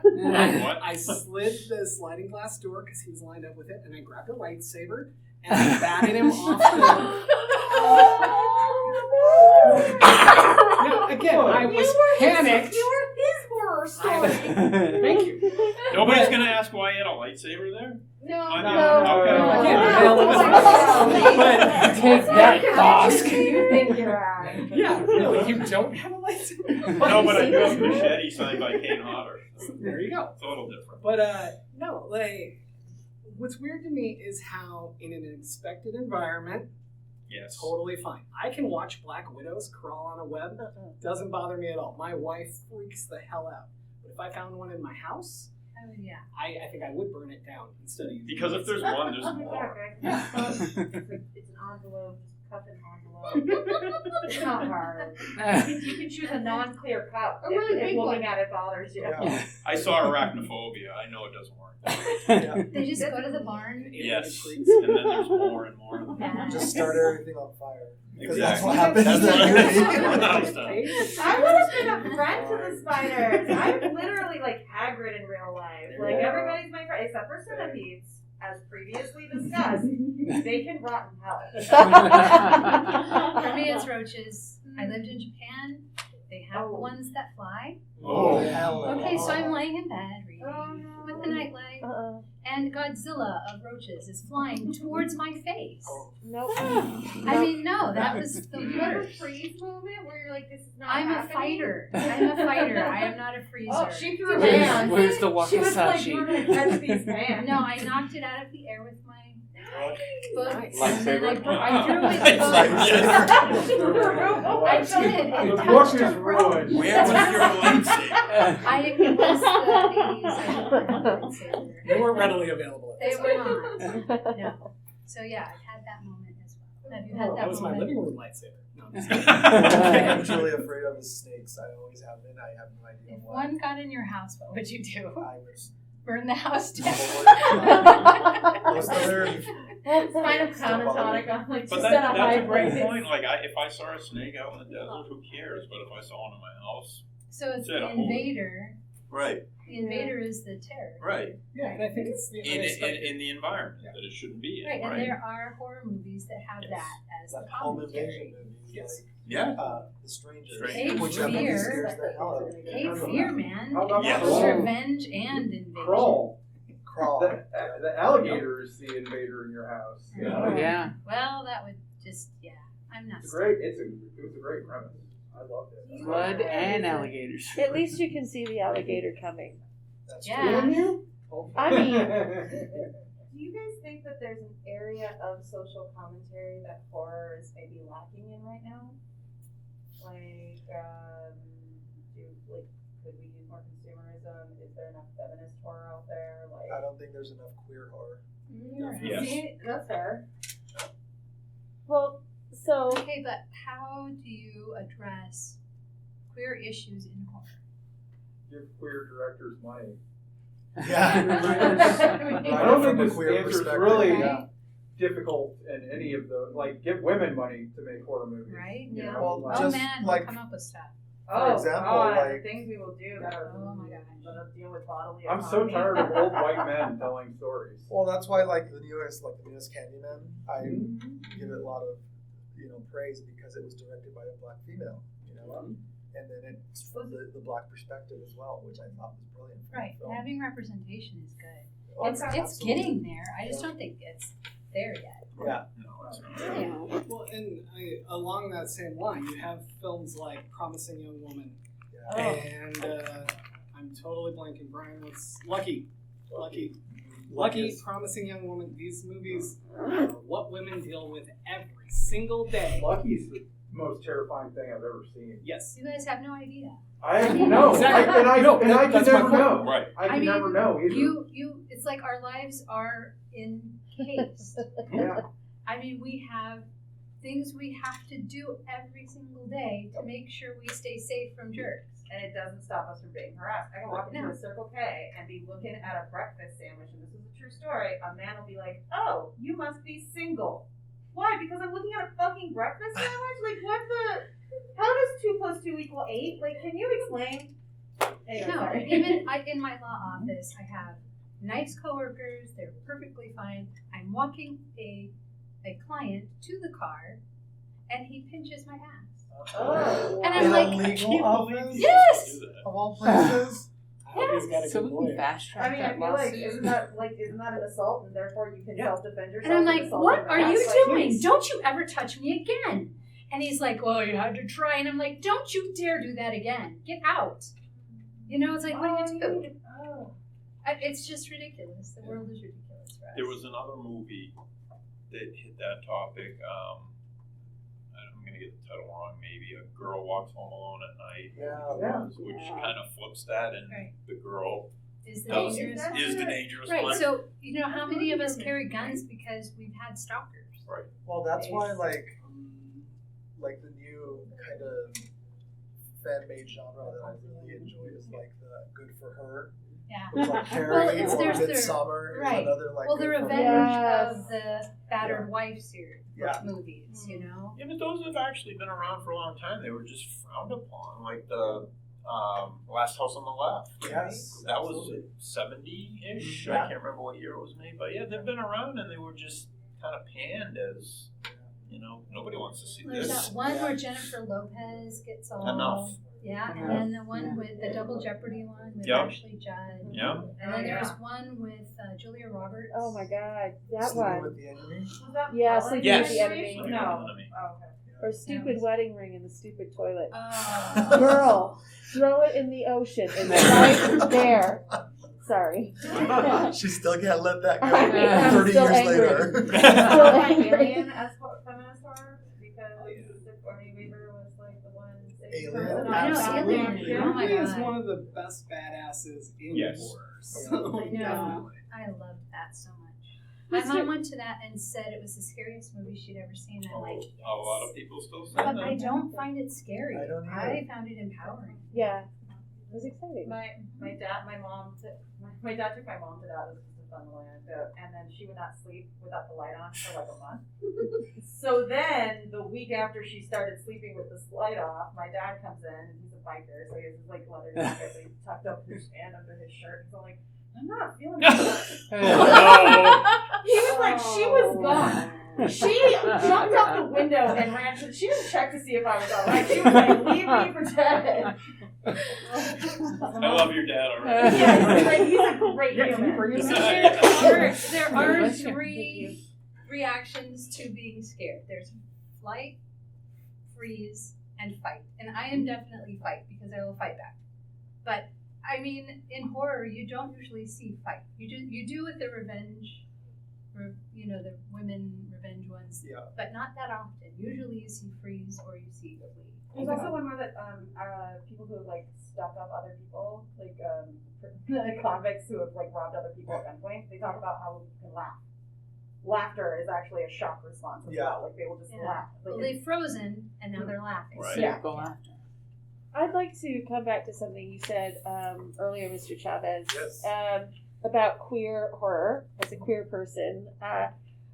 [SPEAKER 6] What?
[SPEAKER 3] I slid the sliding glass door because he was lined up with it, and I grabbed a lightsaber and I batted him off Now, again, I was panicked.
[SPEAKER 7] You were his horror story.
[SPEAKER 3] Thank you.
[SPEAKER 6] Nobody's going to ask why you had a lightsaber there?
[SPEAKER 7] No,
[SPEAKER 6] I
[SPEAKER 7] no.
[SPEAKER 6] mean, okay.
[SPEAKER 3] Again, hell, it was but take that, Bosk.
[SPEAKER 7] You think you're at?
[SPEAKER 3] Yeah, really, you don't have a lightsaber.
[SPEAKER 6] No, but I do have a machete signed by Kane Hodder. So
[SPEAKER 3] There you go.
[SPEAKER 6] it's a little different.
[SPEAKER 3] But no, like what's weird to me is how in an inspected environment,
[SPEAKER 6] Yes.
[SPEAKER 3] totally fine. I can watch black widows crawl on a web. Doesn't bother me at all. My wife freaks the hell out. But if I found one in my house,
[SPEAKER 4] Oh, yeah.
[SPEAKER 3] I think I would burn it down instead of using
[SPEAKER 6] Because if there's one, there's
[SPEAKER 7] Oh,
[SPEAKER 6] more.
[SPEAKER 7] It's an envelope. Just cup an envelope. It's not hard. You can choose a non-clear cup
[SPEAKER 9] A really
[SPEAKER 7] if
[SPEAKER 9] big
[SPEAKER 7] looking
[SPEAKER 9] one.
[SPEAKER 7] at it bothers you.
[SPEAKER 5] Yeah.
[SPEAKER 6] I saw arachnophobia. I know it doesn't work.
[SPEAKER 5] Yeah.
[SPEAKER 4] They just go to the barn.
[SPEAKER 6] Yes.
[SPEAKER 3] Freaks.
[SPEAKER 6] And then there's more and more.
[SPEAKER 5] Just start everything on fire. Because that's
[SPEAKER 6] Exactly.
[SPEAKER 5] what happens.
[SPEAKER 6] That's
[SPEAKER 5] in that movie.
[SPEAKER 6] Burn the house down.
[SPEAKER 7] I would have been a friend to the spiders. I'm literally like Hagrid in real life. Like
[SPEAKER 5] Yeah.
[SPEAKER 7] everybody's my friend, except for centipedes, as previously discussed. They can rot in hell.
[SPEAKER 4] For me, it's roaches. I lived in Japan. They have the ones that fly.
[SPEAKER 6] Oh,
[SPEAKER 5] hell.
[SPEAKER 4] Okay, so I'm laying in bed reading
[SPEAKER 7] Oh, no.
[SPEAKER 4] with the nightlight,
[SPEAKER 12] Uh-oh.
[SPEAKER 4] and Godzilla of roaches is flying towards my face.
[SPEAKER 12] Nope.
[SPEAKER 4] I mean, no, that was the
[SPEAKER 9] You had a
[SPEAKER 4] worst.
[SPEAKER 9] freeze moment where you're like, this is not
[SPEAKER 4] I'm a
[SPEAKER 9] happening?
[SPEAKER 4] fighter. I'm a fighter. I am not a freezer.
[SPEAKER 7] Oh, she threw
[SPEAKER 1] Where's-
[SPEAKER 7] hands.
[SPEAKER 1] where's the
[SPEAKER 7] She was like,
[SPEAKER 1] wakizashi?
[SPEAKER 7] we're gonna catch these hands.
[SPEAKER 4] No, I knocked it out of the air with my book,
[SPEAKER 1] Nice.
[SPEAKER 4] and then I threw
[SPEAKER 6] Nice.
[SPEAKER 4] it. I
[SPEAKER 10] Nice.
[SPEAKER 4] did. It
[SPEAKER 10] The
[SPEAKER 4] touched
[SPEAKER 10] book
[SPEAKER 4] a
[SPEAKER 10] is
[SPEAKER 4] rope.
[SPEAKER 10] ruined.
[SPEAKER 6] Where was your lightsaber?
[SPEAKER 4] It was the 80s. I don't have a lightsaber.
[SPEAKER 3] They weren't readily available.
[SPEAKER 4] They were not. No. So yeah, I've had that moment as well. Have you had that
[SPEAKER 3] That was my
[SPEAKER 4] moment?
[SPEAKER 3] living room lightsaber. No, I'm just
[SPEAKER 5] One thing I'm truly afraid of is snakes. I always have been. I have no idea
[SPEAKER 4] If
[SPEAKER 5] why.
[SPEAKER 4] one got in your house, what would you do?
[SPEAKER 5] I was
[SPEAKER 4] Burn the house down?
[SPEAKER 5] Most other
[SPEAKER 7] Well, find a countertonic on like
[SPEAKER 6] But
[SPEAKER 7] just at a high
[SPEAKER 6] that's a great
[SPEAKER 7] price.
[SPEAKER 6] point. Like, if I saw a snake out in the desert, who cares? But if I saw one in my house,
[SPEAKER 4] So it's
[SPEAKER 6] Set
[SPEAKER 4] the
[SPEAKER 6] a hole.
[SPEAKER 4] invader.
[SPEAKER 6] right,
[SPEAKER 4] The invader is the terror.
[SPEAKER 6] right,
[SPEAKER 3] Yeah, and I think it's the
[SPEAKER 6] in the environment that it shouldn't be in,
[SPEAKER 4] Right, and
[SPEAKER 6] right?
[SPEAKER 4] there are horror movies that have
[SPEAKER 6] Yes.
[SPEAKER 4] that as the
[SPEAKER 5] like home invasion
[SPEAKER 4] commentary.
[SPEAKER 5] movies,
[SPEAKER 3] Yes.
[SPEAKER 6] Yeah.
[SPEAKER 5] like The Strangers,
[SPEAKER 6] Cape
[SPEAKER 5] which I think
[SPEAKER 4] Fear.
[SPEAKER 5] scares the hell out of me.
[SPEAKER 4] Cape Fear, man.
[SPEAKER 10] How about
[SPEAKER 6] Yes.
[SPEAKER 4] It was
[SPEAKER 10] Crawl?
[SPEAKER 4] revenge and invasion.
[SPEAKER 10] Crawl.
[SPEAKER 5] Crawl.
[SPEAKER 10] The alligator is the invader in your house. You know?
[SPEAKER 1] Oh, yeah.
[SPEAKER 4] Well, that would just, yeah. I'm not
[SPEAKER 10] It's great. It was a great premise. I loved it.
[SPEAKER 1] Blood and alligators.
[SPEAKER 12] At least you can see the alligator coming.
[SPEAKER 5] That's
[SPEAKER 4] Yeah.
[SPEAKER 5] true.
[SPEAKER 12] I mean,
[SPEAKER 7] Do you guys think that there's an area of social commentary that horror is maybe lacking in right now? Like, could we use more consumerism? Is there enough feminist horror out there? Like,
[SPEAKER 5] I don't think there's enough queer horror.
[SPEAKER 6] Yes.
[SPEAKER 7] See, that's fair.
[SPEAKER 12] well, so
[SPEAKER 4] Okay, but how do you address queer issues in horror?
[SPEAKER 10] Give queer directors money.
[SPEAKER 5] Yeah.
[SPEAKER 10] I don't think
[SPEAKER 5] From a
[SPEAKER 10] this
[SPEAKER 5] queer
[SPEAKER 10] answer is
[SPEAKER 5] perspective,
[SPEAKER 10] really
[SPEAKER 5] yeah.
[SPEAKER 10] difficult in any of the give women money to make horror movies.
[SPEAKER 4] Right?
[SPEAKER 10] You
[SPEAKER 4] Yeah.
[SPEAKER 10] know,
[SPEAKER 5] Well,
[SPEAKER 4] Oh
[SPEAKER 5] just
[SPEAKER 4] man,
[SPEAKER 5] like-
[SPEAKER 4] we'll come up with stuff.
[SPEAKER 10] For example,
[SPEAKER 7] God,
[SPEAKER 10] like-
[SPEAKER 7] the things we will do that are
[SPEAKER 4] Oh my gosh.
[SPEAKER 7] gonna deal with bodily
[SPEAKER 10] I'm so
[SPEAKER 7] autonomy.
[SPEAKER 10] tired of old white men telling stories.
[SPEAKER 5] Well, that's why the newest Candyman, I give it a lot of praise because it was directed by a black female, and then it's from the black perspective as well, which I thought was brilliant. for the
[SPEAKER 4] Right.
[SPEAKER 5] film.
[SPEAKER 4] Having representation is good.
[SPEAKER 5] Oh,
[SPEAKER 4] It's
[SPEAKER 5] absolutely.
[SPEAKER 4] getting there. I just don't think it's there yet.
[SPEAKER 5] Yeah.
[SPEAKER 6] No, it's not.
[SPEAKER 4] Yeah.
[SPEAKER 3] Well, and along that same line, you have films like Promising Young Woman,
[SPEAKER 5] Yeah.
[SPEAKER 3] and I'm totally blanking. Brian, what's Lucky,
[SPEAKER 5] Luckiest.
[SPEAKER 3] Promising Young Woman. These movies are what women deal with every single day.
[SPEAKER 10] Lucky's the most terrifying thing I've ever seen.
[SPEAKER 3] Yes.
[SPEAKER 4] You guys have no idea.
[SPEAKER 10] I know,
[SPEAKER 3] Exactly.
[SPEAKER 10] and I can
[SPEAKER 3] That's my
[SPEAKER 10] never
[SPEAKER 3] point.
[SPEAKER 10] know.
[SPEAKER 6] Right.
[SPEAKER 10] I can
[SPEAKER 4] mean,
[SPEAKER 10] never know either.
[SPEAKER 4] it's like our lives are encased.
[SPEAKER 10] Yeah.
[SPEAKER 4] I mean, we have things we have to do every single day to make sure we stay safe from jerks.
[SPEAKER 7] And it doesn't stop us from being harassed. I can walk into
[SPEAKER 4] No.
[SPEAKER 7] a Circle K and be looking at a breakfast sandwich, and this is a true story. A man will be like, "Oh, you must be single." Why? Because I'm looking at a fucking breakfast sandwich? Like, what the? How does 2 + 2 = 8? Like, can you explain? Anyway,
[SPEAKER 4] No,
[SPEAKER 7] sorry.
[SPEAKER 4] even in my law office, I have nice coworkers. They're perfectly fine. I'm walking a client to the car, and he pinches my ass.
[SPEAKER 7] Oh.
[SPEAKER 4] And
[SPEAKER 5] In
[SPEAKER 4] I'm
[SPEAKER 5] a
[SPEAKER 4] like,
[SPEAKER 5] legal office?
[SPEAKER 4] yes!
[SPEAKER 5] Of all places?
[SPEAKER 3] I hope he's got a
[SPEAKER 1] So
[SPEAKER 3] good
[SPEAKER 1] we can
[SPEAKER 3] lawyer.
[SPEAKER 1] fast track
[SPEAKER 7] I mean, I
[SPEAKER 1] that
[SPEAKER 7] feel like
[SPEAKER 1] lawsuit.
[SPEAKER 7] isn't that an assault, and therefore you can
[SPEAKER 3] Yeah.
[SPEAKER 7] self-defend yourself?
[SPEAKER 4] And I'm
[SPEAKER 7] with
[SPEAKER 4] like,
[SPEAKER 7] assault
[SPEAKER 4] what
[SPEAKER 7] and
[SPEAKER 4] are you
[SPEAKER 7] harass? Like,
[SPEAKER 4] doing?
[SPEAKER 7] please.
[SPEAKER 4] Don't you ever touch me again. And he's like, well, you had to try. And I'm like, don't you dare do that again. Get out. It's like, what do you do?
[SPEAKER 7] Oh.
[SPEAKER 4] It's just ridiculous. The world is ridiculous for us.
[SPEAKER 6] There was another movie that hit that topic. I'm going to get the title wrong. Maybe A Girl Walks Home Alone at Night.
[SPEAKER 5] Yeah.
[SPEAKER 6] Which kind of flips that, and
[SPEAKER 4] Right.
[SPEAKER 6] the girl
[SPEAKER 4] Is the
[SPEAKER 6] does-
[SPEAKER 4] dangerous
[SPEAKER 6] is the dangerous
[SPEAKER 4] Right,
[SPEAKER 6] one.
[SPEAKER 4] so, how many of us carry guns because we've had stalkers?
[SPEAKER 6] Right.
[SPEAKER 5] Well, that's why the new kind of fan-made genre that I really enjoy is the Good for Her.
[SPEAKER 4] Yeah.
[SPEAKER 5] It's like Carrie
[SPEAKER 4] Well,
[SPEAKER 5] or
[SPEAKER 4] there's the-
[SPEAKER 5] Midsummer
[SPEAKER 4] right.
[SPEAKER 5] is another
[SPEAKER 4] Well, the
[SPEAKER 5] Good for Her.
[SPEAKER 4] revenge
[SPEAKER 12] Yes.
[SPEAKER 4] of the battered wife series
[SPEAKER 5] Yeah.
[SPEAKER 4] movies,
[SPEAKER 6] Yeah, but those have actually been around for a long time. They were just frowned upon, like the Last House on the Left.
[SPEAKER 5] Yes,
[SPEAKER 6] That was
[SPEAKER 5] absolutely.
[SPEAKER 6] 70-ish.
[SPEAKER 5] Yeah.
[SPEAKER 6] I can't remember what year it was made, but yeah, they've been around, and they were just kind of panned as, nobody wants to see
[SPEAKER 4] There's
[SPEAKER 6] this.
[SPEAKER 4] that one where Jennifer Lopez gets all...
[SPEAKER 6] Enough.
[SPEAKER 4] Yeah, and then the one with the Double Jeopardy one with
[SPEAKER 6] Yep.
[SPEAKER 4] Ashley Judd.
[SPEAKER 6] Yeah.
[SPEAKER 4] And then there's one with Julia Roberts.
[SPEAKER 12] Oh my God, that
[SPEAKER 5] Sleeping
[SPEAKER 12] one.
[SPEAKER 5] with the Enemy.
[SPEAKER 7] Was that
[SPEAKER 12] Yeah,
[SPEAKER 7] Ellen
[SPEAKER 12] Sleeping
[SPEAKER 1] with the
[SPEAKER 12] Enemy.
[SPEAKER 6] Sleeping
[SPEAKER 7] No.
[SPEAKER 6] with the Enemy.
[SPEAKER 7] Oh, okay.
[SPEAKER 12] Or stupid wedding ring in the stupid toilet.
[SPEAKER 4] Oh.
[SPEAKER 12] Girl, throw it in the ocean. It's right there. Sorry.
[SPEAKER 5] She still can't let that go.
[SPEAKER 12] I'm
[SPEAKER 5] 30
[SPEAKER 12] still
[SPEAKER 5] years
[SPEAKER 12] angry.
[SPEAKER 5] later.
[SPEAKER 12] Still
[SPEAKER 7] Like
[SPEAKER 12] angry.
[SPEAKER 7] Alien as feminist horror because Sigourney Weaver was like the one.
[SPEAKER 5] Alien,
[SPEAKER 4] I know,
[SPEAKER 5] absolutely.
[SPEAKER 4] Alien. Oh my
[SPEAKER 3] Alien is
[SPEAKER 4] God.
[SPEAKER 3] one of the best badasses in
[SPEAKER 6] Yes.
[SPEAKER 3] horror. So,
[SPEAKER 4] I know.
[SPEAKER 3] definitely.
[SPEAKER 4] I loved that so much. My mom went to that and said it was the scariest movie she'd ever seen. I'm like, yes.
[SPEAKER 6] A lot of people still say
[SPEAKER 4] But
[SPEAKER 6] that.
[SPEAKER 4] I don't find it scary.
[SPEAKER 5] I don't either.
[SPEAKER 4] I found it empowering.
[SPEAKER 12] Yeah. It was exciting.
[SPEAKER 7] My dad took my mom to that. It was just a fun little anecdote. And then she would not sleep without the light on for like a month. So then the week after she started sleeping with this light off, my dad comes in and he's a biker, so he has his like leather jacket that he tucked up his hand under his shirt. So I'm like, I'm not feeling good. He was like, she was gone. She jumped out the window and ran to. She didn't check to see if I was alright. She was like, "Leave me for dead."
[SPEAKER 6] I love your dad already.
[SPEAKER 7] Yeah, he's a great human.
[SPEAKER 4] There are three reactions to being scared. There's flight, freeze, and fight. And I am definitely fight because I will fight back. But I mean, in horror, you don't usually see fight. You do with the revenge. The women revenge ones, but not that often. Usually you see freeze or you see flee.
[SPEAKER 7] There's also one more that people who have like stuck up other people, like convicts who have like robbed other people at gunpoint. They talk about how you can laugh. Laughter is actually a shock response as well. Like they will just laugh.
[SPEAKER 4] Well, they've frozen and now they're laughing.
[SPEAKER 6] Right.
[SPEAKER 4] So
[SPEAKER 2] Yeah.
[SPEAKER 4] laughter.
[SPEAKER 12] I'd like to come back to something you said earlier, Mr. Chavez,
[SPEAKER 5] Yes.
[SPEAKER 12] about queer horror as a queer person.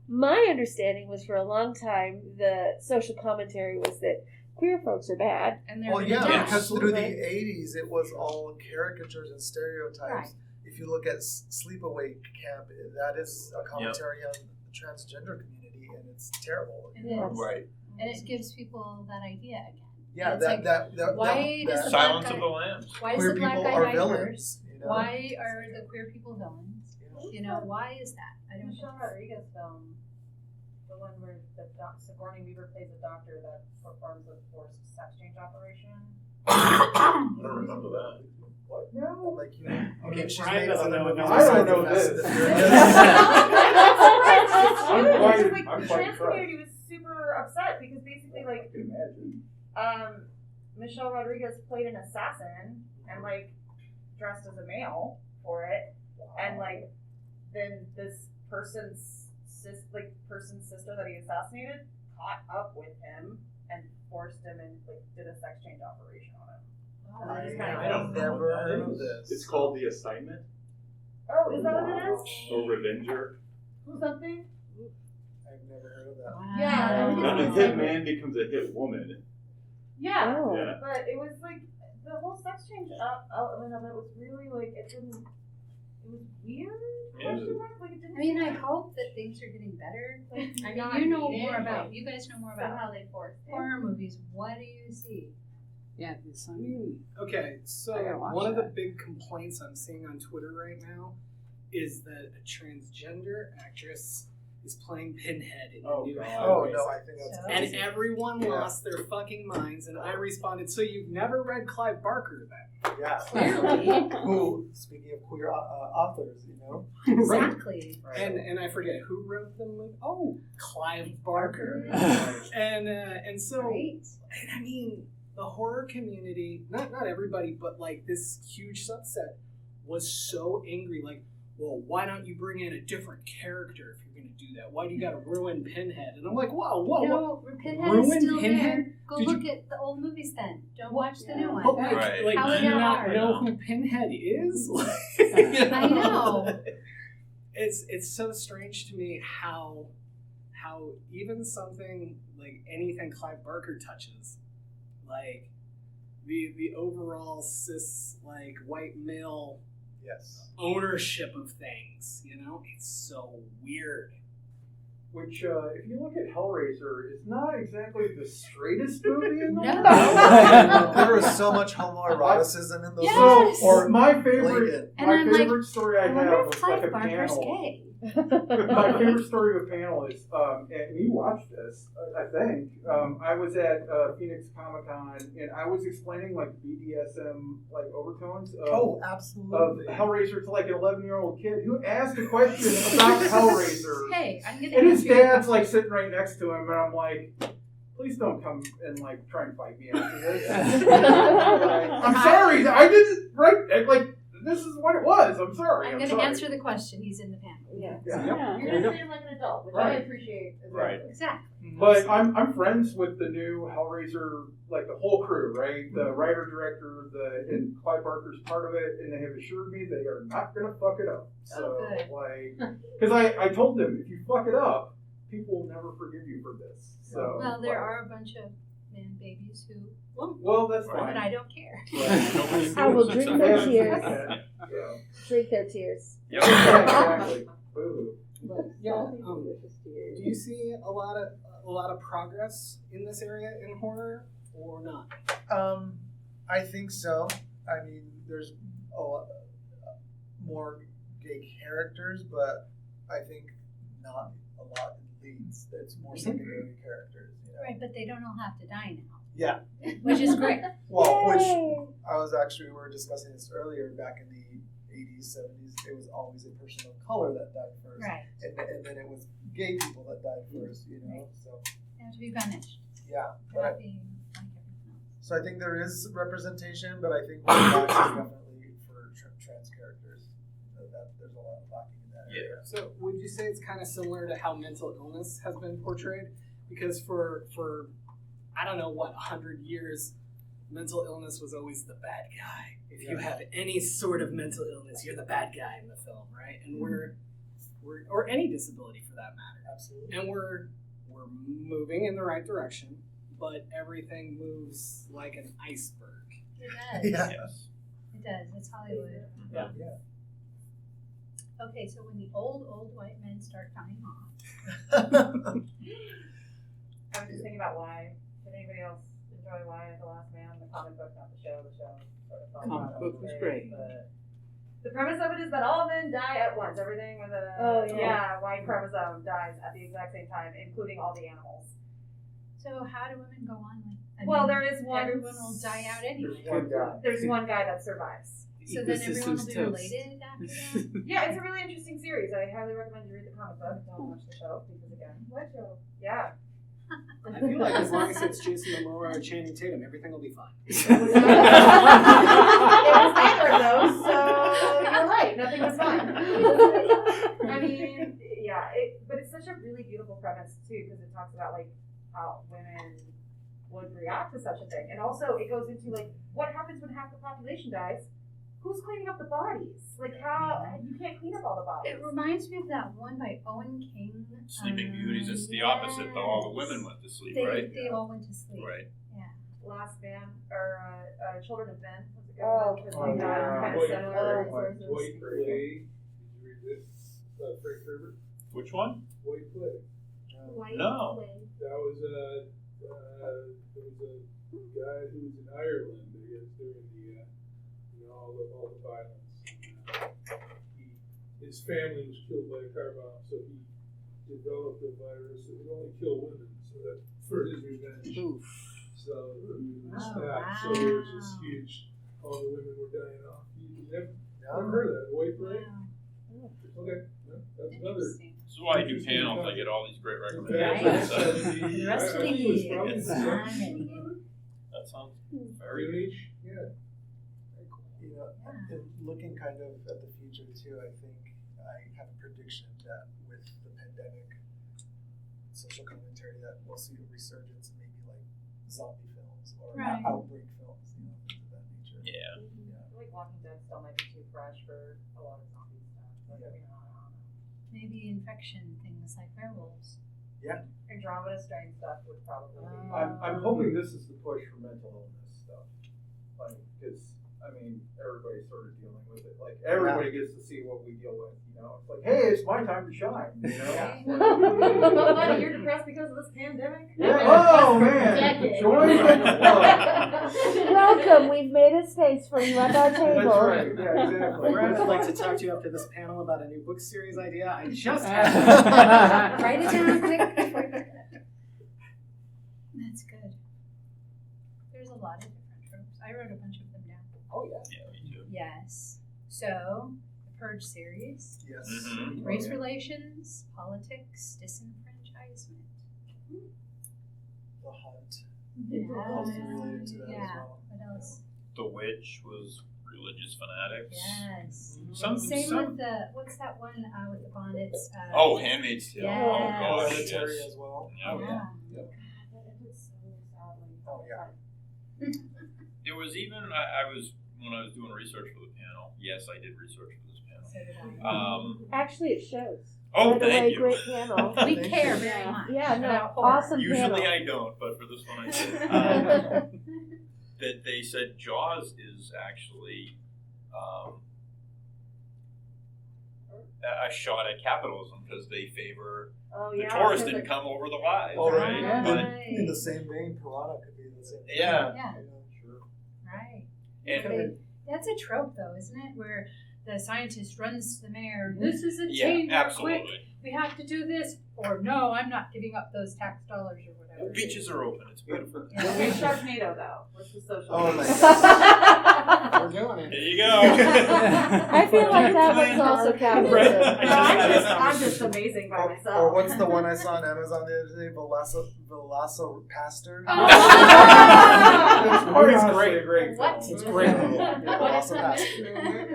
[SPEAKER 12] My understanding was for a long time the social commentary was that queer folks are bad.
[SPEAKER 4] And they're
[SPEAKER 5] Well, yeah,
[SPEAKER 4] gonna die.
[SPEAKER 5] because through the
[SPEAKER 12] Right.
[SPEAKER 5] 80s, it was all caricatures and stereotypes.
[SPEAKER 4] Right.
[SPEAKER 5] If you look at Sleepaway Camp, that is a commentary on the transgender community, and it's terrible.
[SPEAKER 4] It is.
[SPEAKER 6] Right.
[SPEAKER 4] And it gives people that idea again.
[SPEAKER 5] Yeah,
[SPEAKER 4] And it's
[SPEAKER 5] that
[SPEAKER 4] why does the
[SPEAKER 6] Silence
[SPEAKER 4] black
[SPEAKER 6] of
[SPEAKER 4] guy,
[SPEAKER 6] the Lambs.
[SPEAKER 4] why is
[SPEAKER 5] queer
[SPEAKER 4] the black
[SPEAKER 5] people
[SPEAKER 4] guy
[SPEAKER 5] are
[SPEAKER 4] like
[SPEAKER 5] villains.
[SPEAKER 4] hers?
[SPEAKER 5] You know?
[SPEAKER 4] Why are the queer people villains? Why is that? I don't
[SPEAKER 7] Michelle
[SPEAKER 4] know.
[SPEAKER 7] Rodriguez film, the one where Sigourney Weaver plays a doctor that performs a forced sex change operation.
[SPEAKER 6] I don't remember that.
[SPEAKER 5] What? No. Like, okay, she's
[SPEAKER 3] Brian
[SPEAKER 5] made
[SPEAKER 3] doesn't
[SPEAKER 5] other
[SPEAKER 3] know
[SPEAKER 5] movies.
[SPEAKER 3] about
[SPEAKER 10] I don't
[SPEAKER 5] besides
[SPEAKER 10] know
[SPEAKER 5] Fast and
[SPEAKER 10] this.
[SPEAKER 5] the Furious.
[SPEAKER 10] I'm
[SPEAKER 7] The
[SPEAKER 10] quite
[SPEAKER 7] trans
[SPEAKER 10] impressed.
[SPEAKER 7] community was super upset because basically, like,
[SPEAKER 10] I can imagine.
[SPEAKER 7] Michelle Rodriguez played an assassin and like dressed as a male for it, and like then this person's sister that he assassinated caught up with him and forced him and like did a sex change operation on him. And they just kind
[SPEAKER 6] I
[SPEAKER 7] of
[SPEAKER 6] don't know
[SPEAKER 5] never
[SPEAKER 6] what that
[SPEAKER 5] heard of
[SPEAKER 6] is.
[SPEAKER 5] this.
[SPEAKER 8] It's called The Assignment
[SPEAKER 7] oh, is that what it is?
[SPEAKER 8] or Revenger.
[SPEAKER 7] Something?
[SPEAKER 5] I've never heard of that.
[SPEAKER 4] Wow.
[SPEAKER 7] Yeah.
[SPEAKER 8] And a hit man becomes a hit woman.
[SPEAKER 7] Yeah.
[SPEAKER 12] Oh.
[SPEAKER 8] Yeah.
[SPEAKER 7] But it was like the whole sex change element of it was really like it was weird.
[SPEAKER 6] Yeah.
[SPEAKER 7] Question mark? Like it didn't.
[SPEAKER 4] I mean, I hope that things are getting better. I
[SPEAKER 9] Not
[SPEAKER 4] mean, you know
[SPEAKER 9] needed,
[SPEAKER 4] more
[SPEAKER 9] but
[SPEAKER 4] about. You guys know more about
[SPEAKER 9] Somehow they forced it.
[SPEAKER 4] horror movies. What do you see?
[SPEAKER 1] Yeah,
[SPEAKER 3] Okay, so
[SPEAKER 1] I gotta watch
[SPEAKER 3] one of the
[SPEAKER 1] that.
[SPEAKER 3] big complaints I'm seeing on Twitter right now is that a transgender actress is playing Pinhead in the new
[SPEAKER 10] God.
[SPEAKER 5] Oh,
[SPEAKER 3] Hellraiser.
[SPEAKER 5] no, I think that's
[SPEAKER 3] And
[SPEAKER 5] crazy.
[SPEAKER 3] everyone
[SPEAKER 5] Yeah.
[SPEAKER 3] lost their fucking minds, and I responded, so you've never read Clive Barker then?
[SPEAKER 5] Yeah.
[SPEAKER 4] Clearly.
[SPEAKER 5] Who, speaking of queer authors,
[SPEAKER 4] Exactly.
[SPEAKER 3] And I forget who wrote the movie. Oh, Clive Barker. and so,
[SPEAKER 4] Right?
[SPEAKER 3] and I mean, the horror community, not everybody, but like this huge subset was so angry. Like, well, why don't you bring in a different character if you're going to do that? Why do you got to ruin Pinhead? And I'm like, whoa,
[SPEAKER 4] No, Pinhead
[SPEAKER 3] Ruin
[SPEAKER 4] is still
[SPEAKER 3] Pinhead?
[SPEAKER 4] there. Go
[SPEAKER 3] Did
[SPEAKER 4] look at the old movies then. Don't watch the new one.
[SPEAKER 3] But like,
[SPEAKER 6] Right.
[SPEAKER 3] like
[SPEAKER 4] How
[SPEAKER 3] do
[SPEAKER 4] is
[SPEAKER 3] you
[SPEAKER 4] that
[SPEAKER 3] not
[SPEAKER 4] hard?
[SPEAKER 3] know who Pinhead is?
[SPEAKER 4] I know.
[SPEAKER 3] It's so strange to me how even something like anything Clive Barker touches, like the overall cis like white male
[SPEAKER 5] yes.
[SPEAKER 3] ownership of things, it's so weird.
[SPEAKER 10] which, if you look at Hellraiser, is not exactly the straightest movie in the world.
[SPEAKER 5] There was so much homoeroticism in those.
[SPEAKER 4] Yes.
[SPEAKER 10] Or my favorite,
[SPEAKER 4] And I'm
[SPEAKER 10] favorite story I have was like a
[SPEAKER 4] Barker's
[SPEAKER 10] panel.
[SPEAKER 4] gay.
[SPEAKER 10] My favorite story of a panel is, and you watched this, I think. I was at Phoenix Comic Con, and I was explaining like BDSM like overtones of,
[SPEAKER 5] absolutely.
[SPEAKER 10] of Hellraiser to like an 11-year-old kid who asked a question about Hellraiser.
[SPEAKER 4] Hey, I'm gonna
[SPEAKER 10] And his
[SPEAKER 4] answer
[SPEAKER 10] dad's like sitting right next to him, and I'm like, please don't come and like try and fight me after this. I'm sorry, I didn't write like. This is what it was. I'm sorry.
[SPEAKER 4] I'm going to answer the question. He's in the panel.
[SPEAKER 12] Yeah.
[SPEAKER 7] You're going to treat him like an adult, which I appreciate as well.
[SPEAKER 6] Right.
[SPEAKER 4] Exactly.
[SPEAKER 10] But I'm friends with the new Hellraiser, like the whole crew, right? The writer, director, and Clive Barker's part of it, and they have assured me they are not going to fuck it up. So, because I told them, if you fuck it up, people will never forgive you for this. So,
[SPEAKER 4] well, there are a bunch of man babies who won't.
[SPEAKER 10] Well, that's fine.
[SPEAKER 4] But I don't care.
[SPEAKER 10] Right.
[SPEAKER 12] I will drink their tears.
[SPEAKER 10] Yeah.
[SPEAKER 12] Drink their tears.
[SPEAKER 6] Yep.
[SPEAKER 10] Exactly. Boo.
[SPEAKER 3] But yeah, do you see a lot of progress in this area in horror or not?
[SPEAKER 5] I think so. I mean, there's a lot more gay characters, but I think not a lot in leads. It's more secondary characters. You know?
[SPEAKER 4] Right, but they don't all have to die now.
[SPEAKER 5] Yeah.
[SPEAKER 4] Which is great.
[SPEAKER 5] Well, which we were discussing this earlier, back in the 80s, 70s, it was always a person of color that died first.
[SPEAKER 4] Right.
[SPEAKER 5] And then it was gay people that died first, you know? So
[SPEAKER 4] They have to be punished.
[SPEAKER 5] yeah.
[SPEAKER 4] Not being like everything else.
[SPEAKER 5] So I think there is representation, but I think one box is definitely for trans characters. That there's a lot of lacking in that area.
[SPEAKER 3] So would you say it's kind of similar to how mental illness has been portrayed? Because for I don't know what 100 years, mental illness was always the bad guy. If you have any sort of mental illness, you're the bad guy in the film, right? And we're or any disability for that matter.
[SPEAKER 5] Absolutely.
[SPEAKER 3] And we're moving in the right direction, but everything moves like an iceberg.
[SPEAKER 4] It does.
[SPEAKER 5] Yeah.
[SPEAKER 6] Yes.
[SPEAKER 4] It does. It's Hollywood.
[SPEAKER 3] Yeah.
[SPEAKER 4] Okay, so when the old white men start dying off.
[SPEAKER 7] I was just thinking about why. Did anybody else enjoy Why the Last Man? The comic book, not the show. The show sort of felt
[SPEAKER 1] Comic book was great.
[SPEAKER 7] The premise of it is that all men die at once. Everything with a white chromosome dies at the exact same time, including all the animals.
[SPEAKER 4] So how do women go on?
[SPEAKER 7] There is one.
[SPEAKER 4] Everyone will die out anyway.
[SPEAKER 7] There's one guy that survives.
[SPEAKER 4] So then everyone will be related after that?
[SPEAKER 7] Yeah, it's a really interesting series. I highly recommend you read the comic book. Don't watch the show because again, what show? Yeah.
[SPEAKER 3] I feel like as long as it's Jason Momoa or Channing Tatum, everything will be fine.
[SPEAKER 7] It was neither of those, so you're right. Nothing was fine. I mean, yeah, but it's such a really beautiful premise too, because it talks about like how women would react to such a thing, and also it goes into like what happens when half the population dies. Who's cleaning up the bodies? Like how you can't clean up all the bodies.
[SPEAKER 4] It reminds me of that one by Owen King.
[SPEAKER 6] Sleeping Beauties. It's the opposite, though. All the women went to sleep, right?
[SPEAKER 4] They all went to sleep.
[SPEAKER 6] Right.
[SPEAKER 4] Yeah.
[SPEAKER 7] Last Man or Children of Men was a good one because they died kind of similar.
[SPEAKER 13] White Plague. Did you read this? Frank Herbert.
[SPEAKER 6] Which one?
[SPEAKER 13] White Plague.
[SPEAKER 6] No.
[SPEAKER 13] That was there was a guy who was in Ireland. I guess during the all the violence. His family was killed by a car bomb, so he developed a virus that would only kill women. So that for his revenge.
[SPEAKER 1] Oof.
[SPEAKER 13] So he was back. So there was this huge. All the women were dying off. You never heard of that? White Plague. Okay, that's another.
[SPEAKER 6] This is why I do panels. I get all these great recommendations.
[SPEAKER 4] The rest of the year.
[SPEAKER 6] That sounds very
[SPEAKER 13] niche. Yeah.
[SPEAKER 5] You know, and looking kind of at the future too, I think I have a prediction that with the pandemic, social commentary, that we'll see a resurgence in maybe like zombie films or outbreak films, things of that nature.
[SPEAKER 6] Yeah.
[SPEAKER 7] I feel like Walking Dead still might be too fresh for a lot of zombie stuff. But, I don't know.
[SPEAKER 4] Maybe infection things like werewolves.
[SPEAKER 5] Yeah.
[SPEAKER 7] Andromeda strain stuff would probably be.
[SPEAKER 10] I'm hoping this is the push for mental illness stuff, like because I mean, everybody's sort of dealing with it. Like, everybody gets to see what we deal with, you know. It's like, hey, it's my time to shine, you know?
[SPEAKER 7] You're depressed because of this pandemic?
[SPEAKER 10] Yeah. Oh, man. Join the club.
[SPEAKER 12] Welcome, we've made a space for you at our table.
[SPEAKER 10] That's right. Yeah, exactly.
[SPEAKER 3] Brad, I'd like to talk to you after this panel about a new book series idea I just had.
[SPEAKER 4] Write it down quick. That's good. There's a lot of different tropes. I wrote a bunch of them down.
[SPEAKER 3] Oh, yeah.
[SPEAKER 6] Yeah, me too.
[SPEAKER 4] Yes. So, the Purge series.
[SPEAKER 5] Yes.
[SPEAKER 6] Mhm.
[SPEAKER 4] Race relations, politics, disenfranchisement.
[SPEAKER 5] The Hunt.
[SPEAKER 4] Yeah.
[SPEAKER 5] Also related to that as well.
[SPEAKER 4] What else?
[SPEAKER 6] The Witch was religious fanatics.
[SPEAKER 4] Yes.
[SPEAKER 6] Some.
[SPEAKER 4] with the, what's that one with the bonnets?
[SPEAKER 6] Oh, Handmaid's Tale.
[SPEAKER 4] Yes.
[SPEAKER 6] Oh gosh,
[SPEAKER 5] Hereditary
[SPEAKER 6] yes.
[SPEAKER 5] as well.
[SPEAKER 6] Yeah.
[SPEAKER 4] Yeah.
[SPEAKER 5] Oh yeah.
[SPEAKER 6] It was even I was when I was doing research for the panel. Yes, I did research for this panel.
[SPEAKER 4] So did I.
[SPEAKER 12] Actually, it shows.
[SPEAKER 6] Oh,
[SPEAKER 12] By the
[SPEAKER 6] thank
[SPEAKER 12] way,
[SPEAKER 6] you.
[SPEAKER 12] great panel.
[SPEAKER 4] We care very much.
[SPEAKER 12] Yeah, no,
[SPEAKER 4] about horror.
[SPEAKER 12] awesome
[SPEAKER 6] Usually
[SPEAKER 12] panel.
[SPEAKER 6] I don't, but for this one I did. That they said Jaws is actually a shot at capitalism because they favor the tourists didn't come over the wives,
[SPEAKER 5] Oh,
[SPEAKER 6] right?
[SPEAKER 4] right.
[SPEAKER 6] But,
[SPEAKER 5] In the same vein, Piranha could be the same.
[SPEAKER 6] yeah.
[SPEAKER 4] Yeah.
[SPEAKER 5] Sure.
[SPEAKER 4] Right.
[SPEAKER 6] And
[SPEAKER 4] That's a trope, though, isn't it? Where the scientist runs to the mayor. This is a
[SPEAKER 6] yeah,
[SPEAKER 4] change.
[SPEAKER 6] absolutely.
[SPEAKER 4] Quick. We have to do this, or no, I'm not giving up those tax dollars or whatever.
[SPEAKER 6] Beaches are open. It's beautiful.
[SPEAKER 7] Okay, Sharknado though. What's the social?
[SPEAKER 5] Oh my
[SPEAKER 3] We're doing it.
[SPEAKER 6] There you go.
[SPEAKER 12] I feel like that one's also capitalism.
[SPEAKER 7] No, I'm just amazing by myself.
[SPEAKER 5] Or what's the one I saw on Amazon the other day? Velocipastor.
[SPEAKER 10] It's quite honestly a great
[SPEAKER 4] What?
[SPEAKER 10] film.
[SPEAKER 3] It's great.
[SPEAKER 5] Velocipastor.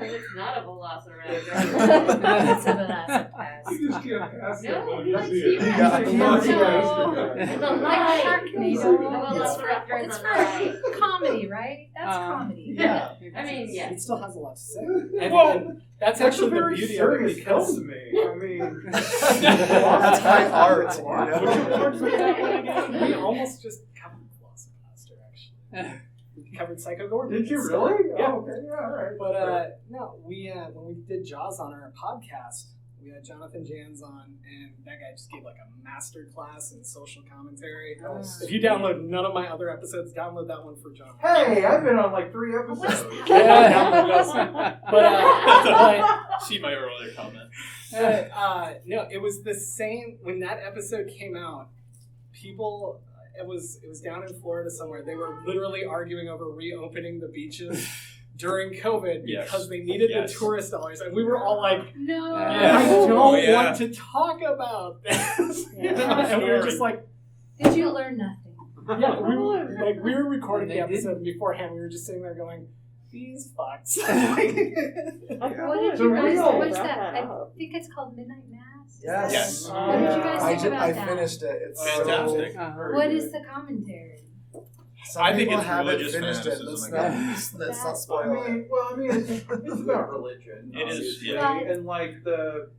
[SPEAKER 7] It's not a velociraptor.
[SPEAKER 4] It's a velocipastor.
[SPEAKER 13] You just can't pass that
[SPEAKER 7] No,
[SPEAKER 13] one.
[SPEAKER 7] it's
[SPEAKER 13] You see it.
[SPEAKER 5] Yeah.
[SPEAKER 7] It's a
[SPEAKER 4] Like
[SPEAKER 7] lie.
[SPEAKER 4] Sharknado.
[SPEAKER 7] It's for-
[SPEAKER 4] It's for comedy, right? That's comedy.
[SPEAKER 5] Yeah.
[SPEAKER 7] I mean, yes.
[SPEAKER 3] It still has a lot to say.
[SPEAKER 10] Well,
[SPEAKER 3] And that's
[SPEAKER 10] That's
[SPEAKER 3] actually
[SPEAKER 10] a
[SPEAKER 3] the
[SPEAKER 10] very
[SPEAKER 3] beauty of it
[SPEAKER 10] serious film
[SPEAKER 3] because
[SPEAKER 10] to me. I mean,
[SPEAKER 5] That's high art, you know?
[SPEAKER 3] we almost just covered Velocipastor, actually. We covered Psycho Gordon.
[SPEAKER 10] did you really?
[SPEAKER 3] Yeah.
[SPEAKER 10] Oh, okay, yeah, all right.
[SPEAKER 3] But no, we when we did Jaws on our podcast, we had Jonathan Jans on, and that guy just gave like a master class in social commentary. If you download none of my other episodes, download that one for Jonathan.
[SPEAKER 10] Hey, I've been on like 3 episodes.
[SPEAKER 3] Yeah, download those. But
[SPEAKER 6] See my earlier comment.
[SPEAKER 3] no, it was the same when that episode came out. People, it was down in Florida somewhere. They were literally arguing over reopening the beaches during COVID because they needed the tourist dollars, and we were all like,
[SPEAKER 4] No.
[SPEAKER 3] I don't
[SPEAKER 6] Oh,
[SPEAKER 3] want to talk about this. And we were just like,
[SPEAKER 4] Did you learn nothing?
[SPEAKER 3] yeah, we were recording the
[SPEAKER 1] And they
[SPEAKER 3] episode and beforehand. We were just sitting there going, these fucks.
[SPEAKER 4] What did
[SPEAKER 10] So
[SPEAKER 4] you guys?
[SPEAKER 10] real.
[SPEAKER 4] What's that? I think it's called Midnight Mass.
[SPEAKER 5] Yes.
[SPEAKER 6] Yes.
[SPEAKER 4] What did you guys think about
[SPEAKER 5] I
[SPEAKER 4] that?
[SPEAKER 5] finished it. It's
[SPEAKER 6] Fantastic.
[SPEAKER 5] So,
[SPEAKER 4] What is the commentary?
[SPEAKER 5] some
[SPEAKER 6] I think
[SPEAKER 5] people
[SPEAKER 6] it's
[SPEAKER 5] haven't
[SPEAKER 6] religious
[SPEAKER 5] finished it.
[SPEAKER 6] fanaticism
[SPEAKER 5] Let's not
[SPEAKER 10] I
[SPEAKER 5] spoil it.
[SPEAKER 10] mean, it's about religion.
[SPEAKER 6] It is,
[SPEAKER 10] obviously,
[SPEAKER 6] yeah.
[SPEAKER 10] and like the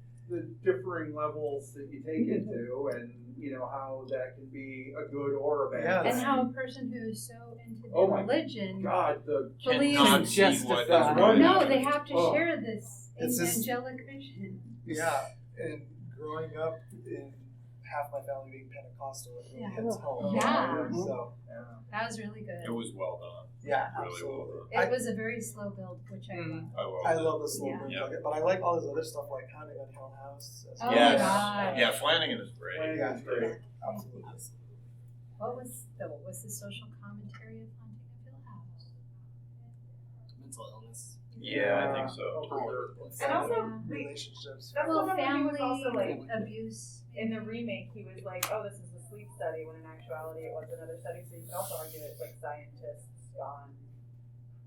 [SPEAKER 10] differing levels that you take it to, and you know how that can be a good or a bad.
[SPEAKER 5] Yes.
[SPEAKER 4] And how a person who is so into their
[SPEAKER 10] Oh my
[SPEAKER 4] religion
[SPEAKER 10] God, the
[SPEAKER 4] believes.
[SPEAKER 6] Cannot see what is
[SPEAKER 3] justify.
[SPEAKER 6] wrong.
[SPEAKER 4] No, they have to
[SPEAKER 10] Oh.
[SPEAKER 4] share this
[SPEAKER 5] It's just-
[SPEAKER 4] angelic vision.
[SPEAKER 5] Yeah, and growing up in half my family being Pentecostal, it really
[SPEAKER 4] Yeah.
[SPEAKER 5] hits home.
[SPEAKER 4] Yeah.
[SPEAKER 5] So,
[SPEAKER 4] That was really good.
[SPEAKER 6] It was well done.
[SPEAKER 5] yeah,
[SPEAKER 6] Really
[SPEAKER 5] absolutely.
[SPEAKER 6] well
[SPEAKER 4] It was a very slow build, which I love.
[SPEAKER 5] I love the slow
[SPEAKER 4] Yeah.
[SPEAKER 5] burn,
[SPEAKER 6] Yeah.
[SPEAKER 5] but I like all this other stuff like Haunting on Hill House. as
[SPEAKER 4] Oh
[SPEAKER 5] well.
[SPEAKER 6] Yes.
[SPEAKER 4] my God.
[SPEAKER 6] Yeah, Flanagan is great.
[SPEAKER 5] Yeah,
[SPEAKER 10] is great.
[SPEAKER 5] Absolutely.
[SPEAKER 4] What was the social commentary of Haunting of Hill House?
[SPEAKER 3] Mental illness.
[SPEAKER 6] Yeah, I think so.
[SPEAKER 7] And also,
[SPEAKER 5] relationships.
[SPEAKER 7] that's
[SPEAKER 4] Well,
[SPEAKER 7] the one that he was
[SPEAKER 4] family
[SPEAKER 7] also like,
[SPEAKER 4] abuse.
[SPEAKER 7] in the remake, he was like, oh, this is a sleep study, when in actuality it was another study. So you could also argue that it's like scientists gone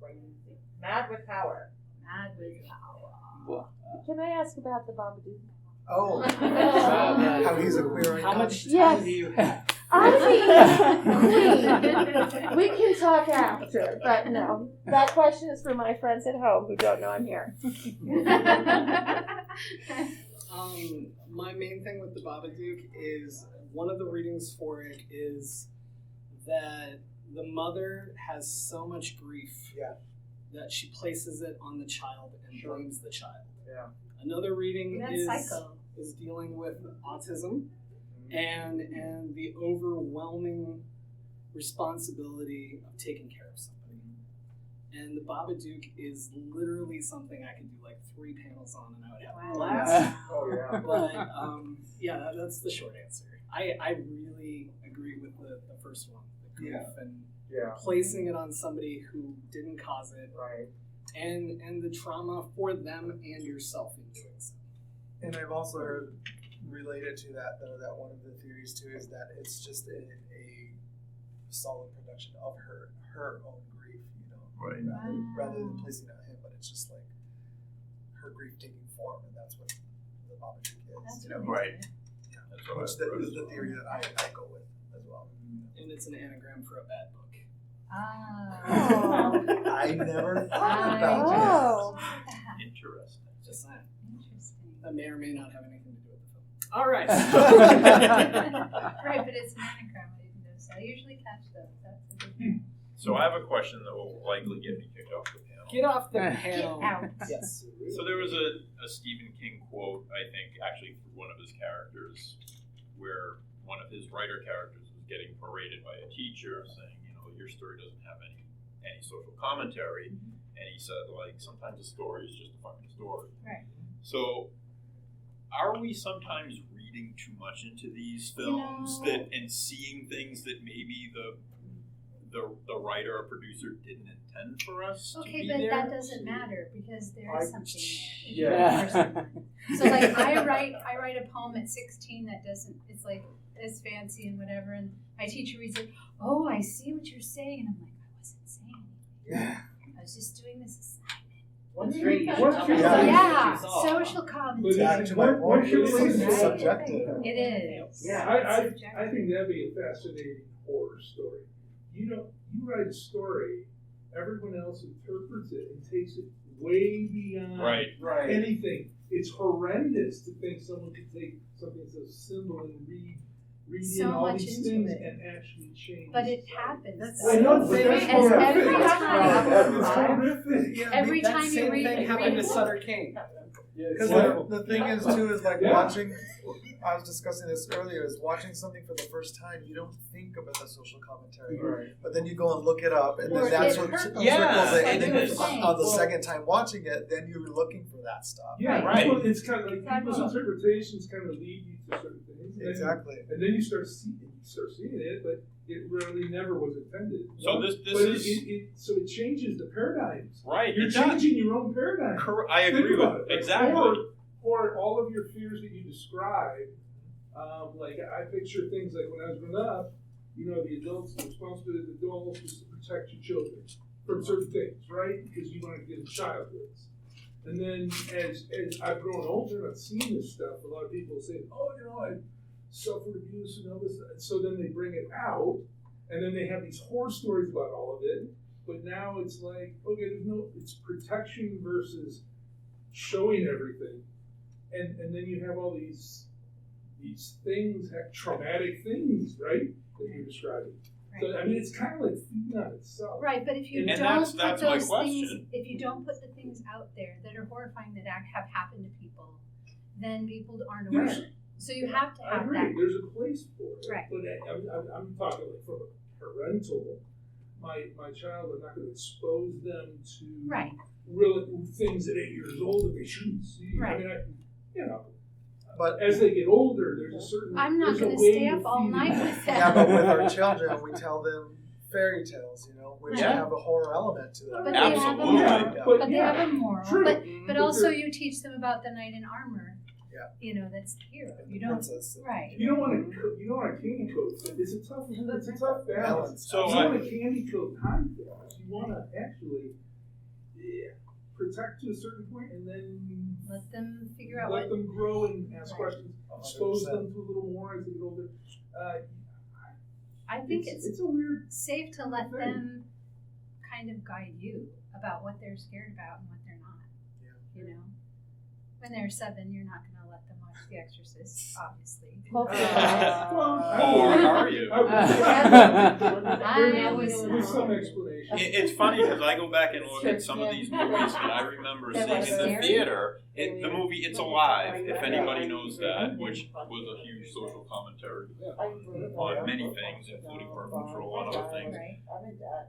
[SPEAKER 7] crazy. Mad with power.
[SPEAKER 4] Mad with power.
[SPEAKER 12] Can I ask about the Babadook?
[SPEAKER 5] Oh, how he's a queer icon.
[SPEAKER 3] How much time
[SPEAKER 12] Yes.
[SPEAKER 3] do you have?
[SPEAKER 12] I mean, we can talk after, but no. That question is for my friends at home who don't know I'm here.
[SPEAKER 3] My main thing with the Babadook is one of the readings for it is that the mother has so much grief.
[SPEAKER 5] Yeah.
[SPEAKER 3] that she places it on the child and blames the child.
[SPEAKER 5] Yeah.
[SPEAKER 3] Another reading
[SPEAKER 4] That's psycho.
[SPEAKER 3] is dealing with autism and the overwhelming responsibility of taking care of somebody. And the Babadook is literally something I could do like 3 panels on, and I would have a blast.
[SPEAKER 5] Oh yeah.
[SPEAKER 3] But that's the short answer. I really agree with the first one, the grief and placing it on somebody who didn't cause it,
[SPEAKER 5] right?
[SPEAKER 3] And the trauma for them and yourself in doing so. And I've also heard related to that though that one of the theories too is that it's just a solid production of her own grief,
[SPEAKER 6] right?
[SPEAKER 3] Rather than placing it on him, but it's just like her grief taking form, and that's what the Babadook is.
[SPEAKER 6] Right.
[SPEAKER 3] Yeah.
[SPEAKER 6] That's
[SPEAKER 3] Which is the theory that I go with as well. And it's an anagram for a bad book. I never thought about
[SPEAKER 6] it. Interesting.
[SPEAKER 3] Just saying.
[SPEAKER 4] Interesting.
[SPEAKER 3] That may or may not have anything to do with the film. All right.
[SPEAKER 4] Right, but it's an anagram. I usually catch those. That's a good thing.
[SPEAKER 6] So I have a question that will likely get me kicked off the panel.
[SPEAKER 3] Get off the panel.
[SPEAKER 4] Get out.
[SPEAKER 3] Yes.
[SPEAKER 6] So there was a Stephen King quote, I think, actually through one of his characters, where one of his writer characters was getting berated by a teacher saying, your story doesn't have any social commentary. And he said, sometimes a story is just a fucking story.
[SPEAKER 4] Right.
[SPEAKER 6] So are we sometimes reading too much into these films and seeing things that maybe the writer or producer didn't intend for us to be
[SPEAKER 4] but
[SPEAKER 6] there?
[SPEAKER 4] that doesn't matter because there is something there.
[SPEAKER 5] Yeah.
[SPEAKER 4] So I write a poem at 16 that doesn't, it's like, it's fancy and whatever, and my teacher reads it, oh, I see what you're saying, and I'm like, I wasn't saying anything.
[SPEAKER 3] Yeah.
[SPEAKER 4] I was just doing this assignment.
[SPEAKER 11] What's great?
[SPEAKER 4] Social commentary.
[SPEAKER 3] Back to my point, it's subjective.
[SPEAKER 4] It is.
[SPEAKER 13] Yeah, I think that'd be a fascinating horror story. You write a story, everyone else interprets it and takes it way beyond anything. It's horrendous to think someone could take something so simple and read
[SPEAKER 4] so
[SPEAKER 13] in all
[SPEAKER 4] much
[SPEAKER 13] these
[SPEAKER 4] into
[SPEAKER 13] things
[SPEAKER 4] it.
[SPEAKER 13] and actually change.
[SPEAKER 4] But it happens.
[SPEAKER 13] I know, but that's
[SPEAKER 4] every time you read
[SPEAKER 3] thing
[SPEAKER 4] it,
[SPEAKER 3] happened to Sutter Kane. Because the thing is too is watching. I was discussing this earlier. Is watching something for the first time, you don't think about the social commentary, but then you go and look it up, and then that's what trickles it. And then on the second time watching it, then you're looking for that stuff.
[SPEAKER 13] Yeah, right. Well, it's kind of like people's interpretations kind of lead you to certain things.
[SPEAKER 3] Exactly.
[SPEAKER 13] And then you start seeing it, but it really never was intended.
[SPEAKER 6] So
[SPEAKER 13] so it changes the paradigms.
[SPEAKER 6] Right.
[SPEAKER 13] You're changing your own paradigm.
[SPEAKER 6] I agree with it. Exactly.
[SPEAKER 13] Or all of your fears that you describe, I picture things like when I was growing up, the responsibility of the adults was to protect your children from certain things, right? Because you want to get in childhoods. And then as I've grown older and I've seen this stuff, a lot of people say, I suffered abuse and all this. And so then they bring it out, and then they have these horror stories about all of it. But now it's like, it's protection versus showing everything. And then you have all these things, traumatic things, right, that you're describing. Right. So it's kind of like feeding on itself.
[SPEAKER 4] Right, but if you don't put those things, if you don't put the things out there that are horrifying that have happened to people, then people aren't aware. So you have to have that.
[SPEAKER 13] There's a place for it.
[SPEAKER 4] Right.
[SPEAKER 13] But I'm talking from a parental. My child, I'm not going to expose them to real things at 8 years old that they shouldn't see.
[SPEAKER 4] Right.
[SPEAKER 13] But as they get older, there's a certain.
[SPEAKER 4] I'm not going to stay up all night with them.
[SPEAKER 3] Yeah, but with our children, we tell them fairy tales, which have a horror element to them.
[SPEAKER 4] But they have a moral. But they have a moral. True. But also, you teach them about the knight in armor. Yeah. That's the hero. You don't.
[SPEAKER 3] Princess.
[SPEAKER 4] Right.
[SPEAKER 13] You don't want to candy coat. It's a tough balance.
[SPEAKER 6] So
[SPEAKER 13] you want to candy coat time films. You want to actually. Protect to a certain point, and then
[SPEAKER 4] let them figure out.
[SPEAKER 13] Let them grow and ask questions. Expose them to a little more as they get older.
[SPEAKER 4] I think it's
[SPEAKER 13] a weird,
[SPEAKER 4] safe to let them kind of guide you about what they're scared about and what they're not. Yeah. When they're 7, you're not going to let them watch The Exorcist, obviously.
[SPEAKER 6] Or are you?
[SPEAKER 13] With some explanation.
[SPEAKER 6] It's funny because I go back and look at some of these movies that I remember seeing in the theater. The movie It's Alive, if anybody knows that, which was a huge social commentary on many things, including birth control and other things.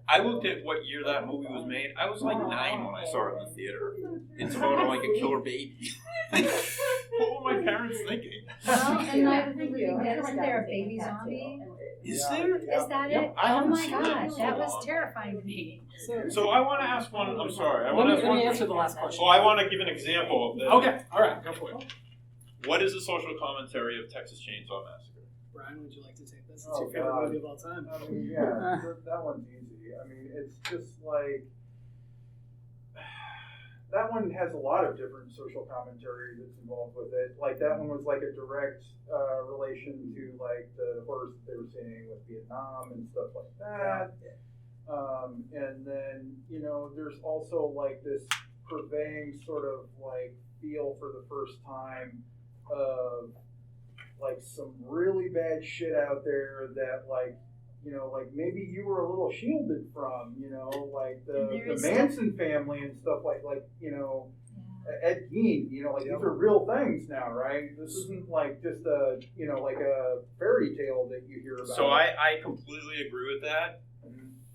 [SPEAKER 6] I looked at what year that movie was made. I was like 9 when I saw it in the theater. It's about like a killer baby. What were my parents thinking?
[SPEAKER 4] Well, and Night of the Living Dead, isn't there a baby zombie?
[SPEAKER 6] Is there?
[SPEAKER 4] Is that it?
[SPEAKER 6] I
[SPEAKER 4] Oh
[SPEAKER 6] haven't
[SPEAKER 4] my
[SPEAKER 6] seen
[SPEAKER 4] gosh,
[SPEAKER 6] it.
[SPEAKER 4] that was terrifying to me.
[SPEAKER 6] So I want to ask one. I'm sorry.
[SPEAKER 3] Let me answer the last question.
[SPEAKER 6] Well, I want to give an example of this.
[SPEAKER 3] Okay, all right, go for it.
[SPEAKER 6] What is the social commentary of Texas Chainsaw Massacre?
[SPEAKER 3] Brian, would you like to take this? It's your favorite movie of all time.
[SPEAKER 10] I mean, yeah, that one's easy. I mean, it's just like that one has a lot of different social commentary that's involved with it. Like that one was like a direct relation to like the horrors that they were seeing with Vietnam and stuff like that. And then, you know, there's also like this purveying sort of like feel for the first time of like some really bad shit out there that like, you know, like maybe you were a little shielded from, you know, like the Manson family and stuff like, you know, Ed Gein, you know, like these are real things now, right? This isn't like just a, you know, like a fairy tale that you hear about.
[SPEAKER 6] So I completely agree with that.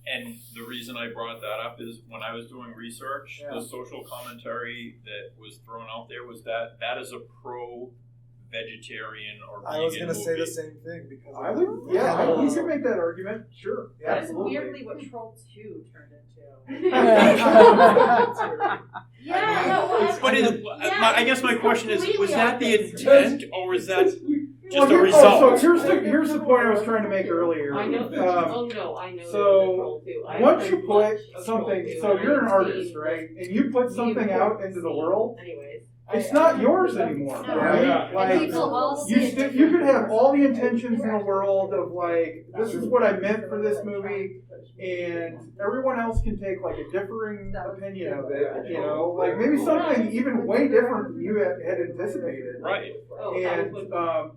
[SPEAKER 6] And the reason I brought that up is when I was doing research, the social commentary that was thrown out there was that is a pro-vegetarian or vegan
[SPEAKER 5] I was going to
[SPEAKER 6] movie.
[SPEAKER 5] say the same thing because
[SPEAKER 10] you can make that argument. Sure.
[SPEAKER 7] That's
[SPEAKER 10] Absolutely.
[SPEAKER 7] weirdly what Troll 2 turned into.
[SPEAKER 6] But I guess my question is, was that the intent or was that just a result?
[SPEAKER 10] So here's the point I was trying to make earlier.
[SPEAKER 14] I know. I know.
[SPEAKER 10] So once you put something, so you're an artist, right? And you put something out into the world. It's not yours anymore, right? Like you could have all the intentions in the world of like, this is what I meant for this movie, and everyone else can take like a differing opinion of it, you know, like maybe something even way different than you had anticipated,
[SPEAKER 6] right?
[SPEAKER 10] And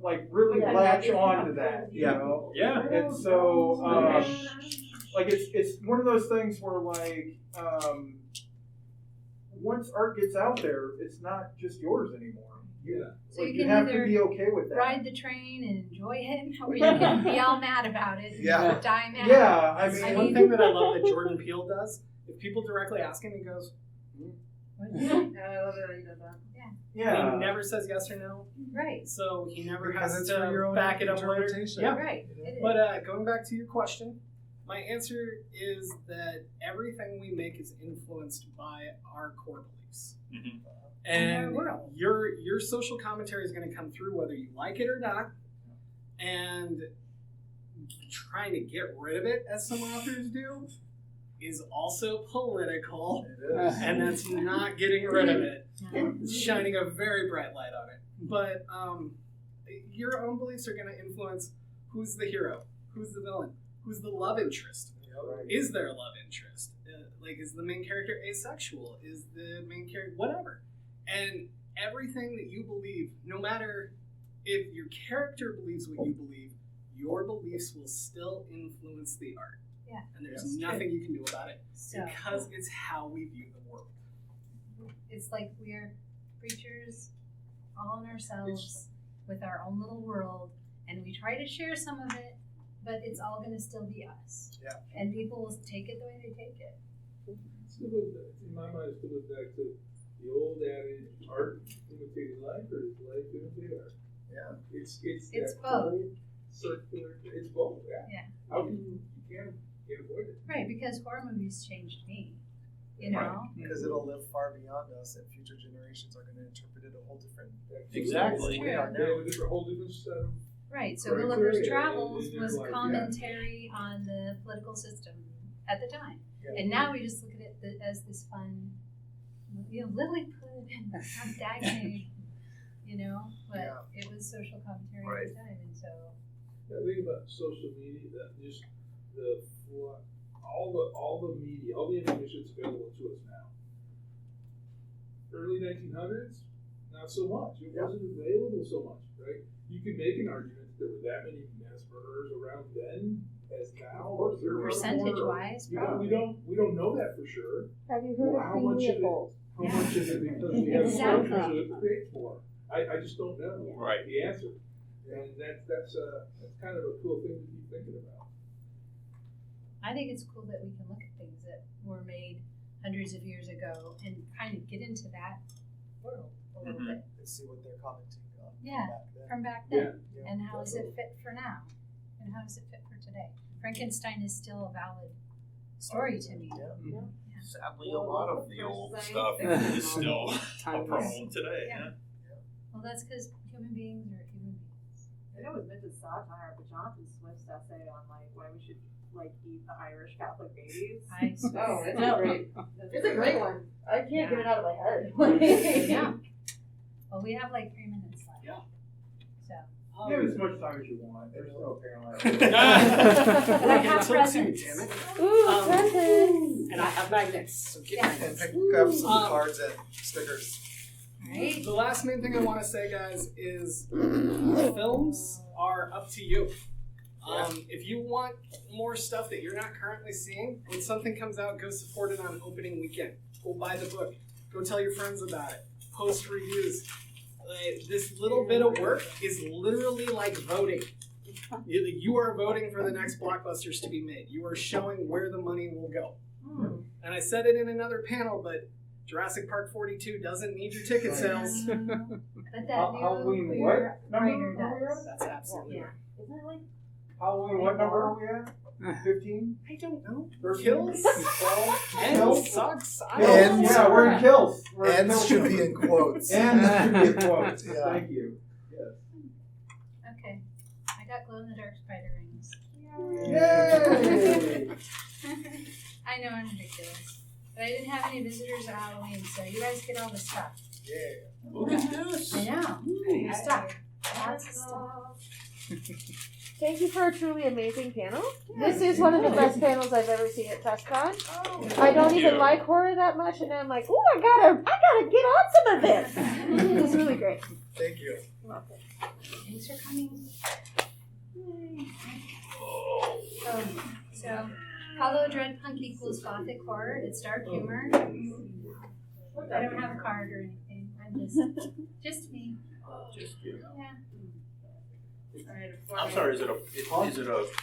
[SPEAKER 10] like really latch on to that, you know.
[SPEAKER 6] Yeah.
[SPEAKER 10] And so like it's one of those things where like once art gets out there, it's not just yours anymore.
[SPEAKER 4] So
[SPEAKER 10] like,
[SPEAKER 4] you can
[SPEAKER 10] have
[SPEAKER 4] either
[SPEAKER 10] to be okay with that.
[SPEAKER 4] ride the train and enjoy it, or you can be all mad about it and die mad.
[SPEAKER 10] Yeah, I mean,
[SPEAKER 3] one thing that I love that Jordan Peele does, if people directly ask him, he goes,
[SPEAKER 7] I love it that he does that.
[SPEAKER 3] Yeah. And he never says yes or no.
[SPEAKER 4] Right.
[SPEAKER 3] So he never
[SPEAKER 5] Because
[SPEAKER 3] has
[SPEAKER 5] it's for your
[SPEAKER 3] to
[SPEAKER 5] own
[SPEAKER 3] back it up later.
[SPEAKER 5] interpretation.
[SPEAKER 3] Yeah.
[SPEAKER 4] Right.
[SPEAKER 3] But going back to your question, my answer is that everything we make is influenced by our core beliefs.
[SPEAKER 6] Mm-hmm.
[SPEAKER 3] And your social commentary is going to come through whether you like it or not. And trying to get rid of it, as some authors do, is also political.
[SPEAKER 5] It is.
[SPEAKER 3] And that's not getting rid of it. It's shining a very bright light on it. But your own beliefs are going to influence who's the hero, who's the villain, who's the love interest. Is there a love interest? Is the main character asexual? Is the main character whatever? And everything that you believe, no matter if your character believes what you believe, your beliefs will still influence the art.
[SPEAKER 4] Yeah.
[SPEAKER 3] And there's nothing you can do about it because it's how we view the world.
[SPEAKER 4] It's like we're creatures all in ourselves with our own little world, and we try to share some of it, but it's all going to still be us.
[SPEAKER 5] Yeah.
[SPEAKER 4] And people will take it the way they take it.
[SPEAKER 13] In my mind, it still goes back to the old adage: art imitating life, or is life imitating art?
[SPEAKER 5] Yeah.
[SPEAKER 13] It's
[SPEAKER 4] both.
[SPEAKER 13] Circular. It's both. Yeah. How can you can't avoid it?
[SPEAKER 4] Right, because horror movies changed me. You know,
[SPEAKER 5] because it'll live far beyond us, and future generations are going to interpret it a whole different.
[SPEAKER 6] Exactly.
[SPEAKER 5] We are now.
[SPEAKER 13] They have a whole different set of.
[SPEAKER 4] Right, so Gulliver's Travels was commentary on the political system at the time. Yeah. And now we just look at it as this fun, Lilliput and Dagny, but it was social commentary at the time. And so.
[SPEAKER 13] The thing about social media, that just all the media, all the information that's available to us now. Early 1900s, not so much. It wasn't available so much, right? You could make an argument that there were that many mass murderers around then as now.
[SPEAKER 4] Percentage-wise,
[SPEAKER 13] we don't know that for sure.
[SPEAKER 12] Have you heard
[SPEAKER 13] How
[SPEAKER 12] of
[SPEAKER 13] much of
[SPEAKER 12] Leopold?
[SPEAKER 13] it? How much is it because we have
[SPEAKER 4] Exactly.
[SPEAKER 13] soldiers that create more? I just don't know the answer, and that's kind of a cool thing to be thinking about.
[SPEAKER 4] I think it's cool that we can look at things that were made hundreds of years ago and kind of get into that world a little bit.
[SPEAKER 5] And see what they're commenting on.
[SPEAKER 4] From back then. And how does it fit for now? And how does it fit for today? Frankenstein is still a valid story to me.
[SPEAKER 6] Sadly, a lot of the old stuff is still a problem today. Yeah.
[SPEAKER 4] Well, that's because human beings are human beings.
[SPEAKER 7] And it was meant to satire, but Jonathan Swift's essay on why we should eat the Irish Catholic babies.
[SPEAKER 12] It's a great one. I can't get it out of my head.
[SPEAKER 4] Yeah. Well, we have 3 minutes left.
[SPEAKER 3] Yeah.
[SPEAKER 4] So.
[SPEAKER 10] You have as much time as you want. There's no parallel.
[SPEAKER 4] But I have presents.
[SPEAKER 3] Damn it.
[SPEAKER 12] Ooh, presents.
[SPEAKER 3] And I have magnets. So get magnets.
[SPEAKER 5] And pick up some cards and stickers.
[SPEAKER 4] Right.
[SPEAKER 3] The last main thing I want to say, guys, is films are up to you. If you want more stuff that you're not currently seeing, when something comes out, go support it on opening weekend. Go buy the book. Go tell your friends about it. Post reviews. This little bit of work is literally like voting. You are voting for the next blockbusters to be made. You are showing where the money will go. And I said it in another panel, but Jurassic Park 42 doesn't need your ticket sales.
[SPEAKER 4] But that
[SPEAKER 10] Halloween
[SPEAKER 4] new
[SPEAKER 10] what
[SPEAKER 4] writer
[SPEAKER 10] number?
[SPEAKER 4] does.
[SPEAKER 3] That's absolutely right.
[SPEAKER 12] Isn't it
[SPEAKER 10] Halloween what number are we at? 15?
[SPEAKER 3] I don't know.
[SPEAKER 10] 13?
[SPEAKER 3] Kills?
[SPEAKER 10] 12?
[SPEAKER 3] And sucks? I
[SPEAKER 5] And
[SPEAKER 3] don't know.
[SPEAKER 10] we're in kills.
[SPEAKER 5] And should be in quotes.
[SPEAKER 10] And should be in quotes.
[SPEAKER 5] Yeah.
[SPEAKER 10] Thank you. Yes.
[SPEAKER 4] Okay. I got glow-in-the-dark spider rings.
[SPEAKER 10] Yay!
[SPEAKER 4] I know I'm ridiculous. But I didn't have any visitors at Halloween, so you guys get all the stuff.
[SPEAKER 5] Yeah.
[SPEAKER 6] Look at this.
[SPEAKER 4] I know. New stuff. Lots of stuff.
[SPEAKER 12] Thank you for a truly amazing panel. This is one of the best panels I've ever seen at TusCon. I don't even like horror that much, and I'm like, oh, I gotta get on some of this. It was really great.
[SPEAKER 5] Thank you.
[SPEAKER 4] Thanks for coming. So, Hollow Dread Punk equals Gothic horror. It's dark humor. I don't have a card or anything. I'm just me.
[SPEAKER 6] Just you.
[SPEAKER 4] Yeah.
[SPEAKER 6] I'm sorry, is it a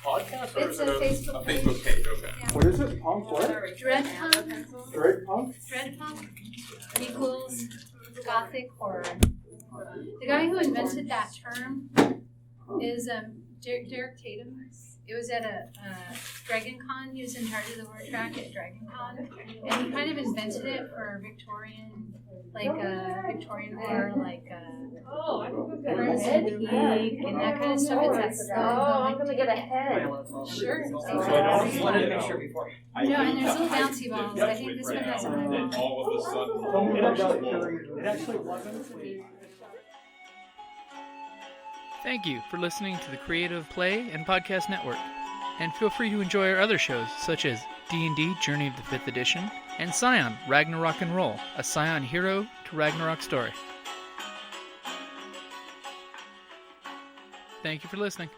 [SPEAKER 6] podcast or
[SPEAKER 4] It's
[SPEAKER 6] is it
[SPEAKER 4] a Facebook page.
[SPEAKER 6] Facebook page? Okay.
[SPEAKER 4] Yeah.
[SPEAKER 10] What is it? Punk what?
[SPEAKER 4] Dread Punk.
[SPEAKER 10] Dread Punk?
[SPEAKER 4] Dread Punk equals Gothic horror. The guy who invented that term is Derek Tatum. It was at a Dragon Con. He was in charge of the word track at Dragon Con. And he kind of invented it for Victorian, Victorian horror, Crimson Peak and that kind of stuff. It's that
[SPEAKER 12] I'm gonna get a head.
[SPEAKER 4] Sure.
[SPEAKER 3] Wanted to make sure before.
[SPEAKER 4] No, and there's little bouncy balls. I think this one has a
[SPEAKER 6] And then all of a sudden,
[SPEAKER 3] It actually wasn't.
[SPEAKER 1] Thank you for listening to the Creative Play and Podcast Network. And feel free to enjoy our other shows, such as D&D Journey of the 5th Edition and Scion Ragnarok and Roll, a Scion hero to Ragnarok story. Thank you for listening.